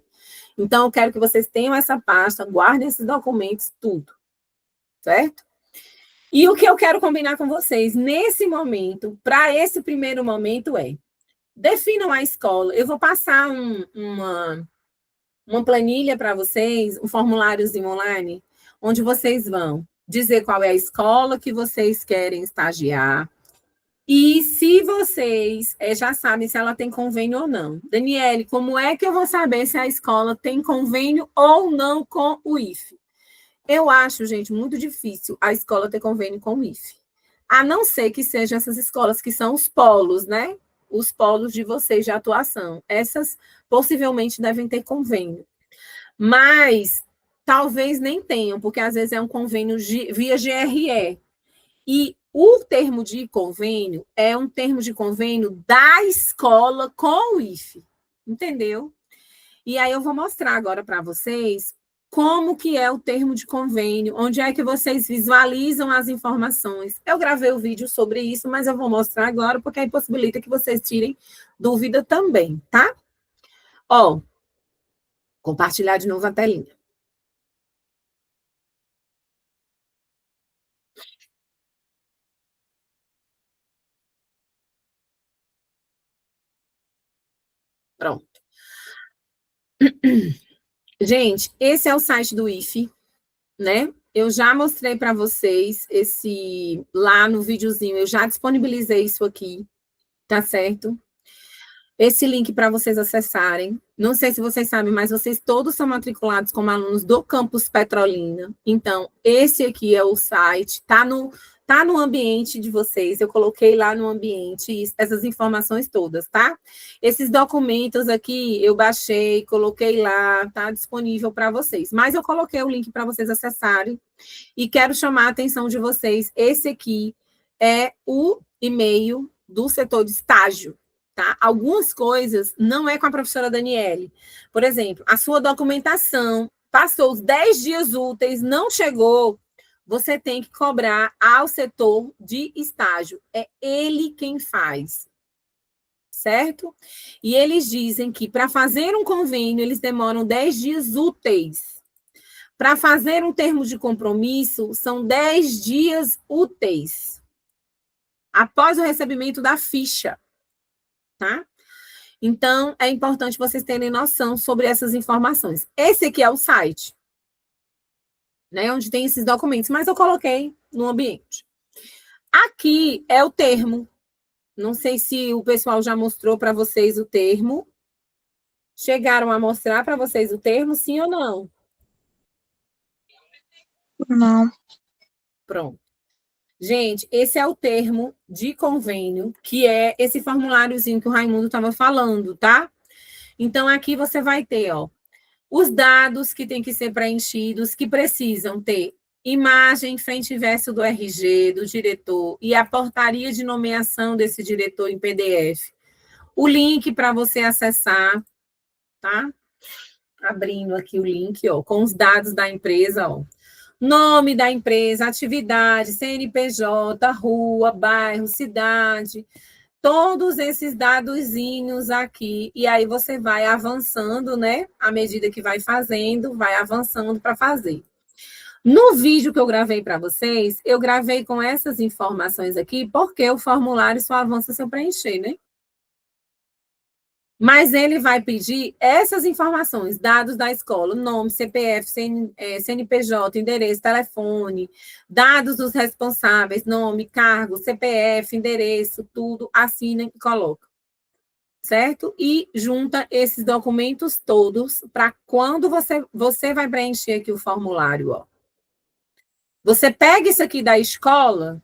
Então, eu quero que vocês tenham essa pasta, guardem esses documentos, tudo, certo? E o que eu quero combinar com vocês nesse momento, para esse primeiro momento, definam a escola. Eu vou passar uma planilha para vocês, um formuláriozinho online, onde vocês vão dizer qual é a escola que vocês querem estagiar. E se vocês já sabem se ela tem convênio ou não. Daniele, como é que eu vou saber se a escola tem convênio ou não com o IFE? Eu acho, gente, muito difícil a escola ter convênio com o IFE. A não ser que sejam essas escolas que são os polos, né? Os polos de vocês de atuação. Essas possivelmente devem ter convênio. Mas talvez nem tenham, porque às vezes é um convênio via GRE. E o termo de convênio é um termo de convênio da escola com o IFE. Entendeu? E aí eu vou mostrar agora para vocês como que é o termo de convênio, onde é que vocês visualizam as informações. Eu gravei o vídeo sobre isso, mas eu vou mostrar agora, porque aí possibilita que vocês tirem dúvida também, tá? Ó, compartilhar de novo a telinha. Pronto. Gente, esse é o site do IFE, né? Eu já mostrei para vocês esse lá no videozinho, eu já disponibilizei isso aqui, tá certo? Esse link para vocês acessarem. Não sei se vocês sabem, mas vocês todos são matriculados como alunos do campus Petrolina. Então, esse aqui é o site, tá no ambiente de vocês, eu coloquei lá no ambiente essas informações todas, tá? Esses documentos aqui eu baixei, coloquei lá, tá disponível para vocês. Mas eu coloquei o link para vocês acessarem e quero chamar a atenção de vocês. Esse aqui é o e-mail do setor de estágio, tá? Algumas coisas não é com a professora Daniele. Por exemplo, a sua documentação passou os 10 dias úteis, não chegou, você tem que cobrar ao setor de estágio. É ele quem faz, certo? E eles dizem que para fazer um convênio, eles demoram 10 dias úteis. Para fazer um termo de compromisso, são 10 dias úteis. Após o recebimento da ficha, tá? Então, é importante vocês terem noção sobre essas informações. Esse aqui é o site, né, onde tem esses documentos, mas eu coloquei no ambiente. Aqui é o termo. Não sei se o pessoal já mostrou para vocês o termo. Chegaram a mostrar para vocês o termo, sim ou não? Não. Pronto. Gente, esse é o termo de convênio, que é esse formuláriozinho que o Raimundo estava falando, tá? Então, aqui você vai ter, ó, os dados que têm que ser preenchidos, que precisam ter imagem, frente e verso do RG, do diretor, e a portaria de nomeação desse diretor em PDF. O link para você acessar, tá? Abrindo aqui o link, ó, com os dados da empresa, ó. Nome da empresa, atividade, CNPJ, rua, bairro, cidade, todos esses dadozinhos aqui, e aí você vai avançando, né? À medida que vai fazendo, vai avançando para fazer. No vídeo que eu gravei para vocês, eu gravei com essas informações aqui, porque o formulário só avança se eu preencher, né? Mas ele vai pedir essas informações, dados da escola, nome, CPF, CNPJ, endereço, telefone, dados dos responsáveis, nome, cargo, CPF, endereço, tudo, assina e coloca. Certo? E junta esses documentos todos para quando você vai preencher aqui o formulário, ó. Você pega isso aqui da escola,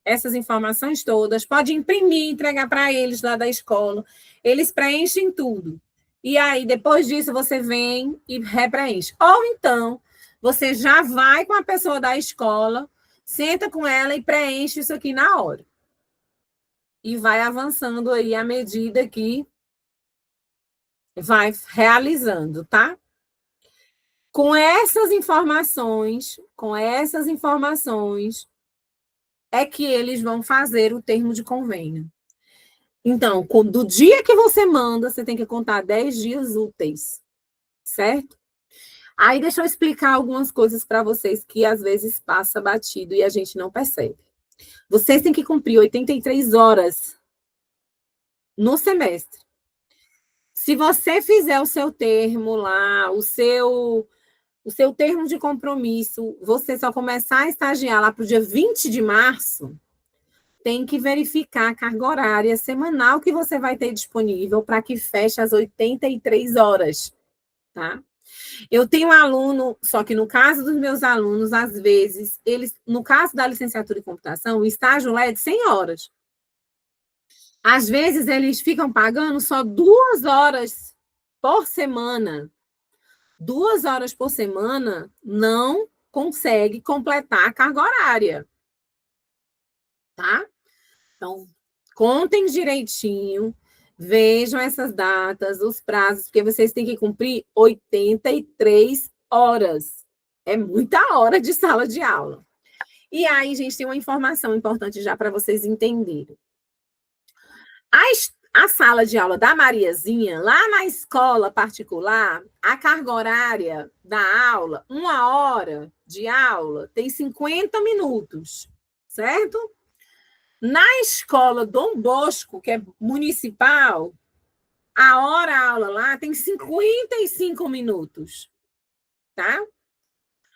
essas informações todas, pode imprimir, entregar para eles lá da escola. Eles preenchem tudo. E aí, depois disso, você vem e repreenche. Ou então, você já vai com a pessoa da escola, senta com ela e preenche isso aqui na hora. E vai avançando aí à medida que vai realizando, tá? Com essas informações, é que eles vão fazer o termo de convênio. Então, do dia que você manda, você tem que contar 10 dias úteis, certo? Aí, deixa eu explicar algumas coisas para vocês que às vezes passa batido e a gente não percebe. Vocês têm que cumprir 83 horas no semestre. Se você fizer o seu termo lá, o seu termo de compromisso, você só começar a estagiar lá para o dia 20 de março, tem que verificar a carga horária semanal que você vai ter disponível para que feche as 83 horas, tá? Eu tenho um aluno, só que no caso dos meus alunos, às vezes, no caso da licenciatura em computação, o estágio lá é de 100 horas. Às vezes, eles ficam pagando só 2 horas por semana. 2 horas por semana não consegue completar a carga horária, tá? Então, contem direitinho, vejam essas datas, os prazos, porque vocês têm que cumprir 83 horas. É muita hora de sala de aula. E aí, gente, tem uma informação importante já para vocês entenderem. A sala de aula da Mariazinha, lá na escola particular, a carga horária da aula, 1 hora de aula, tem 50 minutos, certo? Na escola Dom Bosco, que é municipal, a hora-aula lá tem 55 minutos, tá?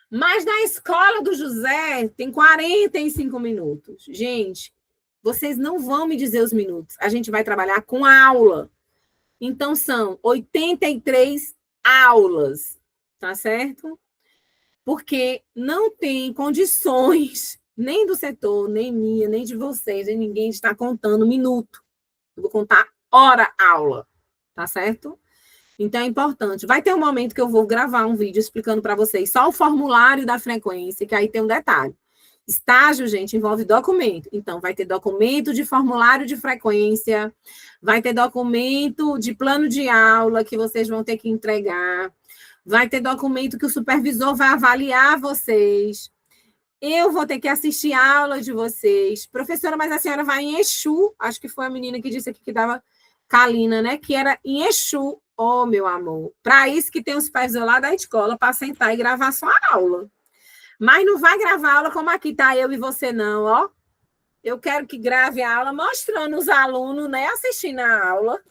Mas na escola do José tem 45 minutos. Gente, vocês não vão me dizer os minutos. A gente vai trabalhar com aula. Então, são 83 aulas, tá certo? Porque não tem condições, nem do setor, nem minha, nem de vocês, nem ninguém está contando minuto. Eu vou contar hora-aula, tá certo? Então, é importante. Vai ter um momento que eu vou gravar um vídeo explicando para vocês só o formulário da frequência, que aí tem um detalhe. Estágio, gente, envolve documento. Então, vai ter documento de formulário de frequência, vai ter documento de plano de aula que vocês vão ter que entregar, vai ter documento que o supervisor vai avaliar vocês. Eu vou ter que assistir a aula de vocês. Professora, mas a senhora vai em Exu. Acho que foi a menina que disse aqui que dava Kalina, né? Que era em Exu. Oh, meu amor. Para isso que tem os pais lá da escola para sentar e gravar sua aula. Mas não vai gravar aula como aqui tá eu e você, não, ó. Eu quero que grave a aula mostrando os alunos, né, assistindo a aula.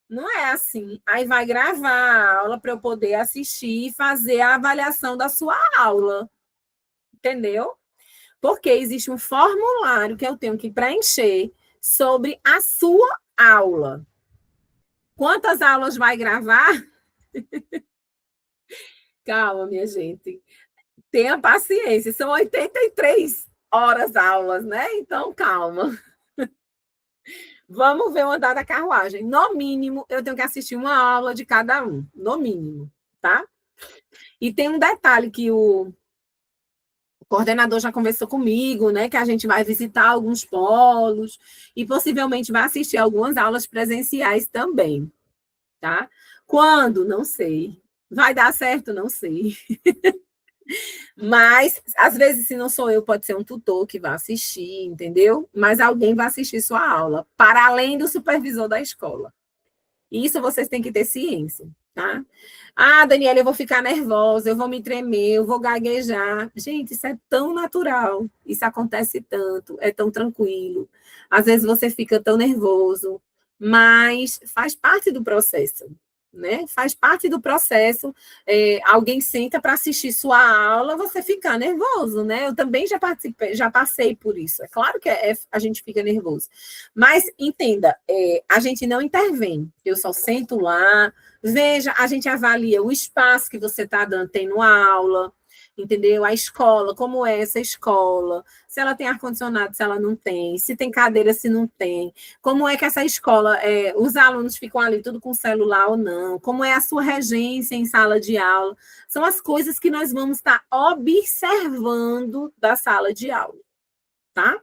Não é assim. Aí vai gravar a aula para eu poder assistir e fazer a avaliação da sua aula. Entendeu? Porque existe um formulário que eu tenho que preencher sobre a sua aula. Quantas aulas vai gravar? Calma, minha gente. Tenha paciência. São 83 horas aulas, né? Então, calma. Vamos ver o andar da carruagem. No mínimo, eu tenho que assistir uma aula de cada um. No mínimo, tá? E tem um detalhe que o coordenador já conversou comigo, né? Que a gente vai visitar alguns polos e possivelmente vai assistir algumas aulas presenciais também, tá? Quando? Não sei. Vai dar certo? Não sei. Mas, às vezes, se não sou eu, pode ser um tutor que vai assistir, entendeu? Mas alguém vai assistir sua aula, para além do supervisor da escola. Isso vocês têm que ter ciência, tá? Ah, Daniela, eu vou ficar nervosa, eu vou me tremer, eu vou gaguejar. Gente, isso é tão natural, isso acontece tanto, é tão tranquilo. Às vezes você fica tão nervoso, mas faz parte do processo, né? Faz parte do processo. Alguém senta para assistir sua aula, você fica nervoso, né? Eu também já participei, já passei por isso. É claro que a gente fica nervoso. Mas entenda, a gente não intervém. Eu só sento lá, veja, a gente avalia o espaço que você está dando, tendo aula, entendeu? A escola, como é essa escola, se ela tem ar-condicionado, se ela não tem, se tem cadeira, se não tem, como é que essa escola, os alunos ficam ali tudo com celular ou não, como é a sua regência em sala de aula, são as coisas que nós vamos estar observando da sala de aula, tá?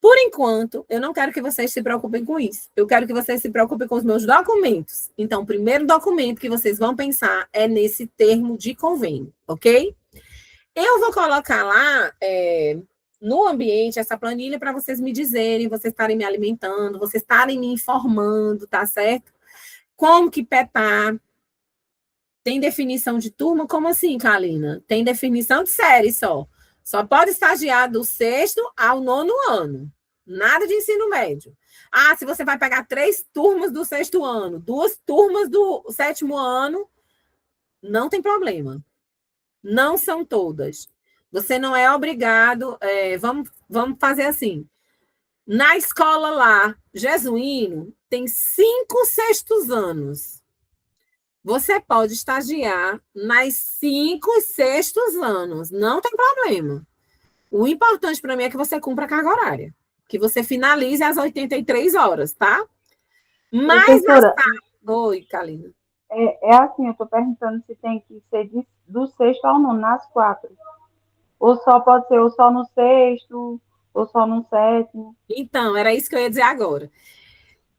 Por enquanto, eu não quero que vocês se preocupem com isso. Eu quero que vocês se preocupem com os meus documentos. Então, o primeiro documento que vocês vão pensar é nesse termo de convênio, ok? Eu vou colocar lá no ambiente essa planilha para vocês me dizerem, vocês estarem me alimentando, vocês estarem me informando, tá certo? Como que petar? Tem definição de turma? Como assim, Kalina? Tem definição de série só. Só pode estagiar do 6º ao 9º ano. Nada de ensino médio. Ah, se você vai pegar 3 turmas do 6º ano, 2 turmas do 7º ano, não tem problema. Não são todas. Você não é obrigado. Vamos fazer assim. Na escola lá, Jesuíno, tem 5 6º anos. Você pode estagiar nas 5 6º anos. Não tem problema. O importante para mim é que você cumpra a carga horária. Que você finalize as 83 horas, tá? Mas... Professora, Oi, Kalina. é assim, eu estou perguntando se tem que ser do 6º ao 9º, nas 4. Ou só pode ser ou só no 6º, ou só no 7º. Então, era isso que eu ia dizer agora.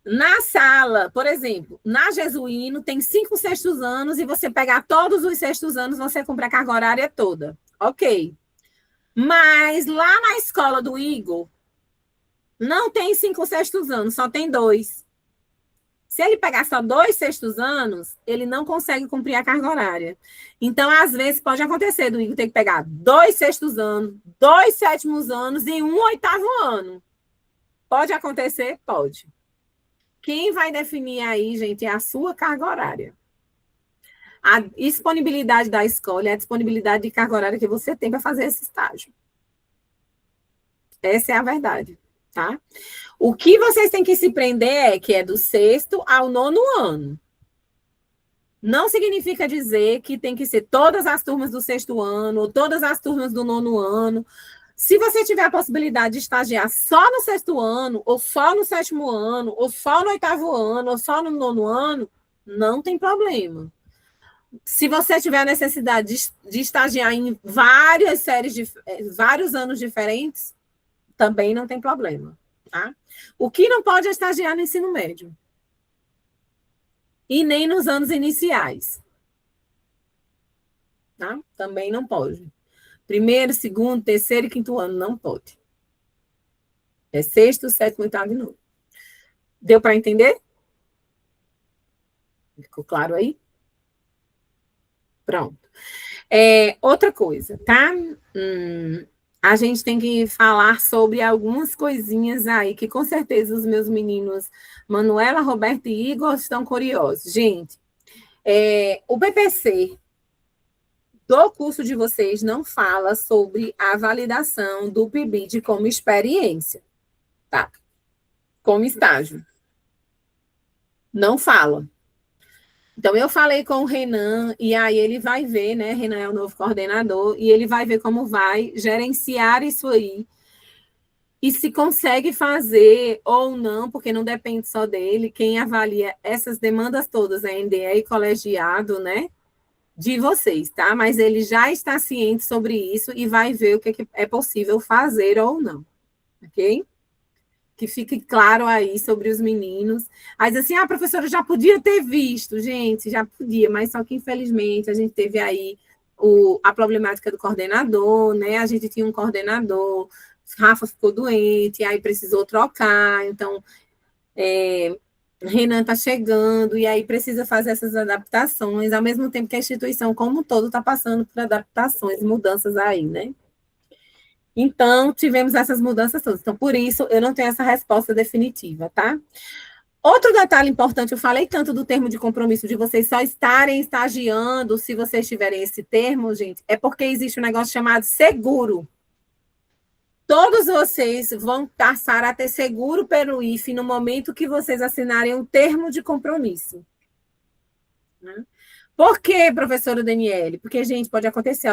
Na sala, por exemplo, na Jesuíno, tem 5 6º anos e você pegar todos os 6º anos, você cumpre a carga horária toda. Ok. Mas lá na escola do Igor, não tem 5 6º anos, só tem 2. Se ele pegar só 2 6º anos, ele não consegue cumprir a carga horária. Então, às vezes, pode acontecer do Igor ter que pegar 2 6º anos, 2 7º anos e 1 8º ano. Pode acontecer? Pode. Quem vai definir aí, gente, é a sua carga horária. A disponibilidade da escola é a disponibilidade de carga horária que você tem para fazer esse estágio. Essa é a verdade, tá? O que vocês têm que se prender é que é do 6º ao 9º ano. Não significa dizer que tem que ser todas as turmas do 6º ano, ou todas as turmas do 9º ano. Se você tiver a possibilidade de estagiar só no 6º ano, ou só no 7º ano, ou só no 8º ano, ou só no 9º ano, não tem problema. Se você tiver a necessidade de estagiar em várias séries, vários anos diferentes, também não tem problema, tá? O que não pode é estagiar no ensino médio. E nem nos anos iniciais. Tá? Também não pode. 1º, 2º, 3º e 5º ano, não pode. É 6º, 7º, 8º e 9º. Deu para entender? Ficou claro aí? Pronto. Outra coisa, tá? A gente tem que falar sobre algumas coisinhas aí que com certeza os meus meninos Manuela, Roberto e Igor estão curiosos. Gente, o PPC do curso de vocês não fala sobre a validação do PIBID como experiência, tá? Como estágio. não fala. Então, eu falei com o Renan, e aí ele vai ver, né? Renan é o novo coordenador, e ele vai ver como vai gerenciar isso aí. E se consegue fazer ou não, porque não depende só dele, quem avalia essas demandas todas é NDE e colegiado, né? De vocês, tá? Mas ele já está ciente sobre isso e vai ver o que é possível fazer ou não, ok? Que fique claro aí sobre os meninos. Aí diz assim, professora, já podia ter visto. Gente, já podia, mas só que infelizmente a gente teve aí a problemática do coordenador, né? A gente tinha um coordenador, Rafa ficou doente, aí precisou trocar, então Renan está chegando, e aí precisa fazer essas adaptações, ao mesmo tempo que a instituição como um todo está passando por adaptações, mudanças aí, né? Então, tivemos essas mudanças todas. Então, por isso, eu não tenho essa resposta definitiva, tá? Outro detalhe importante, eu falei tanto do termo de compromisso, de vocês só estarem estagiando, se vocês tiverem esse termo, gente, é porque existe um negócio chamado seguro. Todos vocês vão passar a ter seguro pelo IFE no momento que vocês assinarem um termo de compromisso. Né? Por quê, professora Daniele? Porque, gente, pode acontecer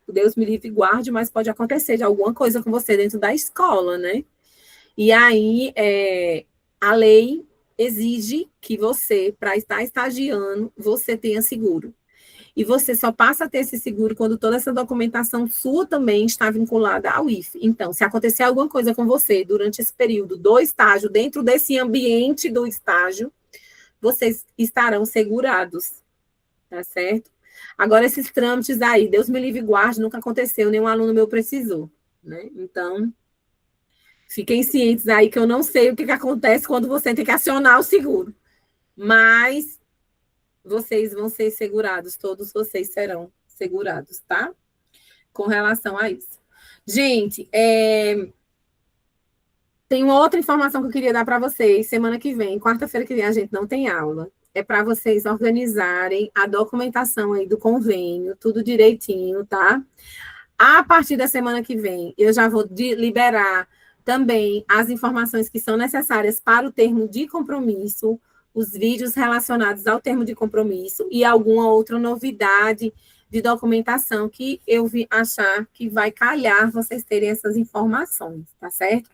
Deus me livre e guarde, mas pode acontecer de alguma coisa com você dentro da escola, né? E aí, a lei exige que você, para estar estagiando, você tenha seguro. E você só passa a ter esse seguro quando toda essa documentação sua também está vinculada ao IFE. Então, se acontecer alguma coisa com você durante esse período do estágio, dentro desse ambiente do estágio, vocês estarão segurados. Tá certo? Agora, esses trâmites aí, Deus me livre e guarde, nunca aconteceu, nenhum aluno meu precisou, né? Então, fiquem cientes aí que eu não sei o que acontece quando você tem que acionar o seguro, mas vocês vão ser segurados, todos vocês serão segurados, tá? Com relação a isso. Gente, tem uma outra informação que eu queria dar para vocês. Semana que vem, quarta-feira que vem, a gente não tem aula. É para vocês organizarem a documentação aí do convênio, tudo direitinho, tá? A partir da semana que vem, eu já vou liberar também as informações que são necessárias para o termo de compromisso, os vídeos relacionados ao termo de compromisso e alguma outra novidade de documentação que eu achar que vai calhar vocês terem essas informações, tá certo?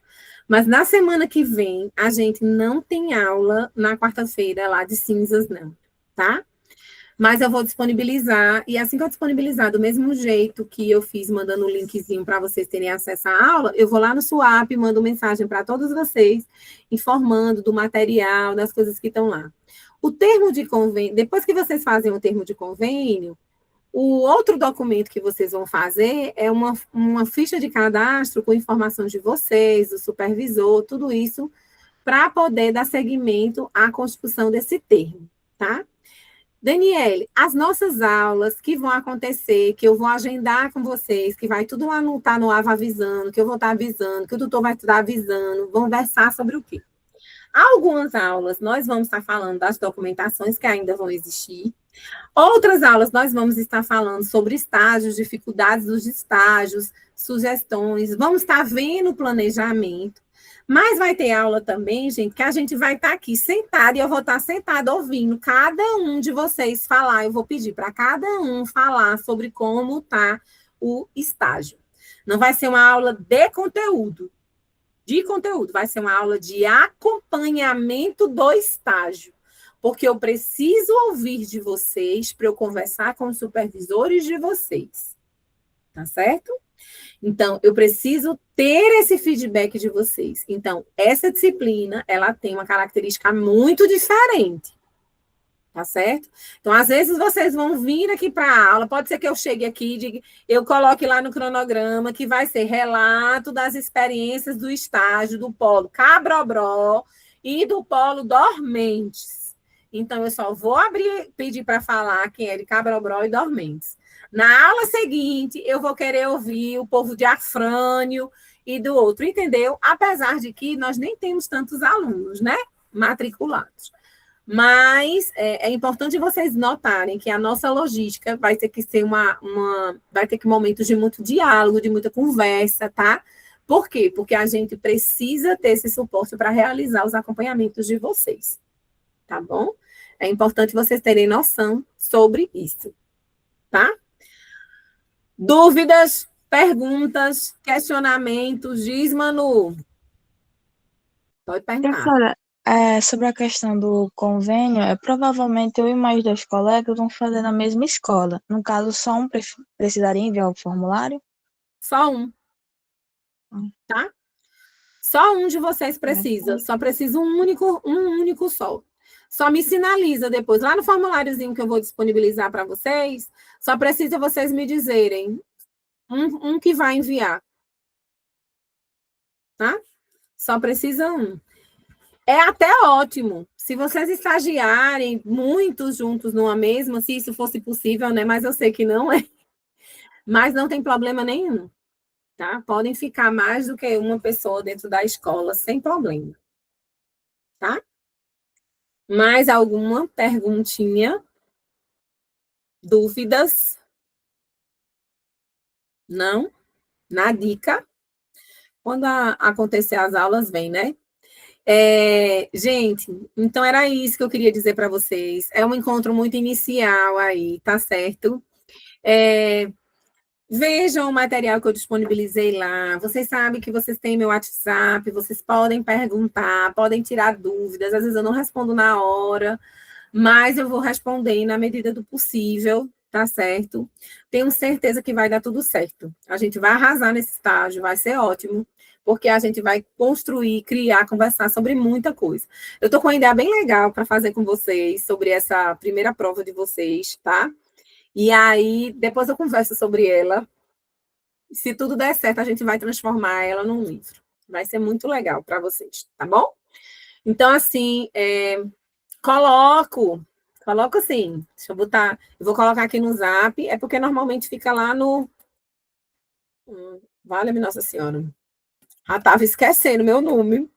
Mas na semana que vem, a gente não tem aula na quarta-feira lá de cinzas, não, tá? Mas eu vou disponibilizar, e assim que eu disponibilizar, do mesmo jeito que eu fiz, mandando o linkzinho para vocês terem acesso à aula, eu vou lá no Swap, mando mensagem para todos vocês, informando do material, das coisas que estão lá. O termo de convênio, depois que vocês fazem o termo de convênio, o outro documento que vocês vão fazer é uma ficha de cadastro com informação de vocês, do supervisor, tudo isso, para poder dar seguimento à construção desse termo, tá? Daniele, as nossas aulas que vão acontecer, que eu vou agendar com vocês, que vai tudo lá estar no AVA avisando, que eu vou estar avisando, que o tutor vai estar avisando, vão versar sobre o quê? Algumas aulas nós vamos estar falando das documentações que ainda vão existir. Outras aulas nós vamos estar falando sobre estágios, dificuldades dos estágios, sugestões, vamos estar vendo o planejamento. Mas vai ter aula também, gente, que a gente vai estar aqui sentado e eu vou estar sentada ouvindo cada um de vocês falar. Eu vou pedir para cada um falar sobre como está o estágio. Não vai ser uma aula de conteúdo, vai ser uma aula de acompanhamento do estágio. Porque eu preciso ouvir de vocês para eu conversar com os supervisores de vocês. Tá certo? Então, eu preciso ter esse feedback de vocês. Então, essa disciplina, ela tem uma característica muito diferente. Tá certo? Então, às vezes, vocês vão vir aqui para a aula, pode ser que eu chegue aqui, eu coloque lá no cronograma que vai ser relato das experiências do estágio do polo Cabrobró e do polo Dormentes. Então, eu só vou pedir para falar quem é de Cabrobró e Dormentes. Na aula seguinte, eu vou querer ouvir o povo de Afrânio e do outro, entendeu? Apesar de que nós nem temos tantos alunos, né? Matriculados. Mas é importante vocês notarem que a nossa logística vai ter que ser vai ter que momentos de muito diálogo, de muita conversa, tá? Por quê? Porque a gente precisa ter esse suporte para realizar os acompanhamentos de vocês. tá bom? É importante vocês terem noção sobre isso, tá? Dúvidas, perguntas, questionamentos, diz, Manu. Pode perguntar. Professora, sobre a questão do convênio, provavelmente eu e mais 2 colegas vão fazer na mesma escola. No caso, só um precisaria enviar o formulário? Só um, tá? Só um de vocês precisa. Só precisa um único só. Só me sinaliza depois, lá no formuláriozinho que eu vou disponibilizar para vocês, só precisa vocês me dizerem um que vai enviar. Tá? Só precisa um. É até ótimo. Se vocês estagiarem muitos juntos numa mesma, se isso fosse possível, né? Mas eu sei que não é. Mas não tem problema nenhum, tá? Podem ficar mais do que uma pessoa dentro da escola, sem problema. Tá? Mais alguma perguntinha? Dúvidas? Não? Na dica? Quando acontecer as aulas, vem, né? Gente, então era isso que eu queria dizer para vocês. É um encontro muito inicial aí, tá certo? Vejam o material que eu disponibilizei lá. Vocês sabem que vocês têm meu WhatsApp, vocês podem perguntar, podem tirar dúvidas. Às vezes eu não respondo na hora, mas eu vou responder na medida do possível, tá certo? Tenho certeza que vai dar tudo certo. A gente vai arrasar nesse estágio, vai ser ótimo, porque a gente vai construir, criar, conversar sobre muita coisa. Eu estou com uma ideia bem legal para fazer com vocês sobre essa primeira prova de vocês, tá? E aí, depois eu converso sobre ela. Se tudo der certo, a gente vai transformar ela num livro. Vai ser muito legal para vocês, tá bom? Então, assim, coloco assim, deixa eu botar, eu vou colocar aqui no Zap, é porque normalmente fica lá no... Vale-me Nossa Senhora. Já estava esquecendo meu nome,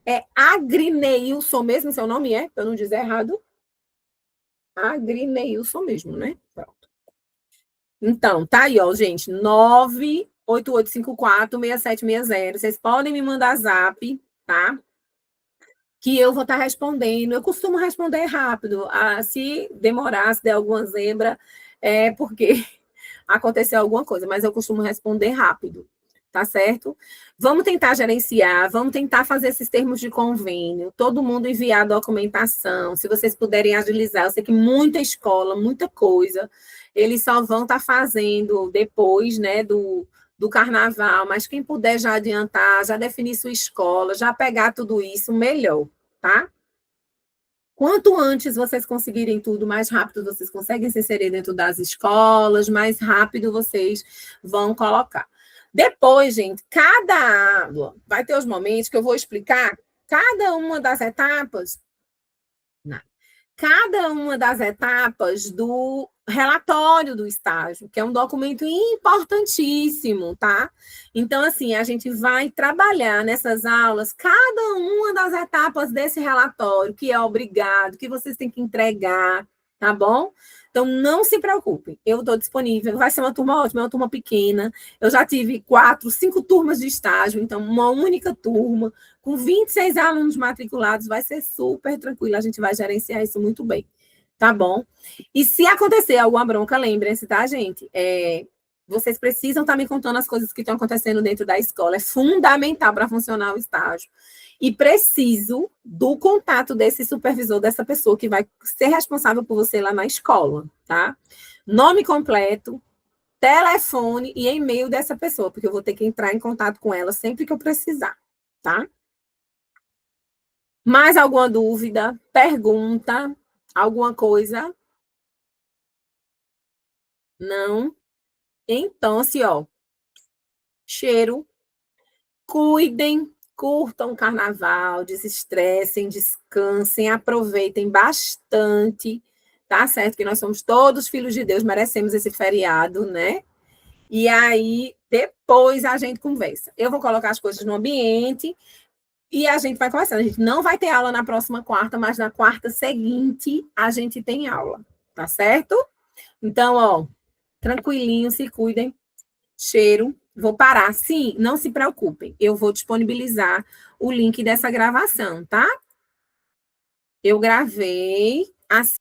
É Agrineilson mesmo, seu nome é? Para eu não dizer errado. Agrineilson mesmo, né? Pronto. Então, tá aí, ó, gente, 988546760. Vocês podem me mandar Zap, tá? Que eu vou estar respondendo. Eu costumo responder rápido. Se demorar, se der alguma zebra, é porque aconteceu alguma coisa, mas eu costumo responder rápido, tá certo? Vamos tentar gerenciar, vamos tentar fazer esses termos de convênio, todo mundo enviar documentação, se vocês puderem agilizar. Eu sei que muita escola, muita coisa, eles só vão estar fazendo depois, né, do carnaval, mas quem puder já adiantar, já definir sua escola, já pegar tudo isso, melhor, tá? Quanto antes vocês conseguirem tudo, mais rápido vocês conseguem se inserir dentro das escolas, mais rápido vocês vão colocar. Depois, gente, cada aula vai ter os momentos que eu vou explicar cada uma das etapas. Cada uma das etapas do relatório do estágio, que é um documento importantíssimo, tá? Então, assim, a gente vai trabalhar nessas aulas cada uma das etapas desse relatório, que é obrigado, que vocês têm que entregar, tá bom? Então, não se preocupem, eu estou disponível, vai ser uma turma ótima, uma turma pequena, eu já tive 4, 5 turmas de estágio, então uma única turma, com 26 alunos matriculados, vai ser super tranquilo, a gente vai gerenciar isso muito bem, tá bom? E se acontecer alguma bronca, lembrem-se, tá, gente? Vocês precisam estar me contando as coisas que estão acontecendo dentro da escola, é fundamental para funcionar o estágio. E preciso do contato desse supervisor, dessa pessoa que vai ser responsável por você lá na escola, tá? Nome completo, telefone e e-mail dessa pessoa, porque eu vou ter que entrar em contato com ela sempre que eu precisar, tá? Mais alguma dúvida? Pergunta? Alguma coisa? Não? Então, assim, ó, cheiro, cuidem, curtam o carnaval, desestressem, descansem, aproveitem bastante, tá certo? Que nós somos todos filhos de Deus, merecemos esse feriado, né? E aí, depois a gente conversa. Eu vou colocar as coisas no ambiente e a gente vai conversando. A gente não vai ter aula na próxima quarta, mas na quarta seguinte a gente tem aula, tá certo? Então, ó, tranquilinho, se cuidem. Cheiro. Vou parar. Sim, não se preocupem. Eu vou disponibilizar o link dessa gravação, tá? eu gravei, assim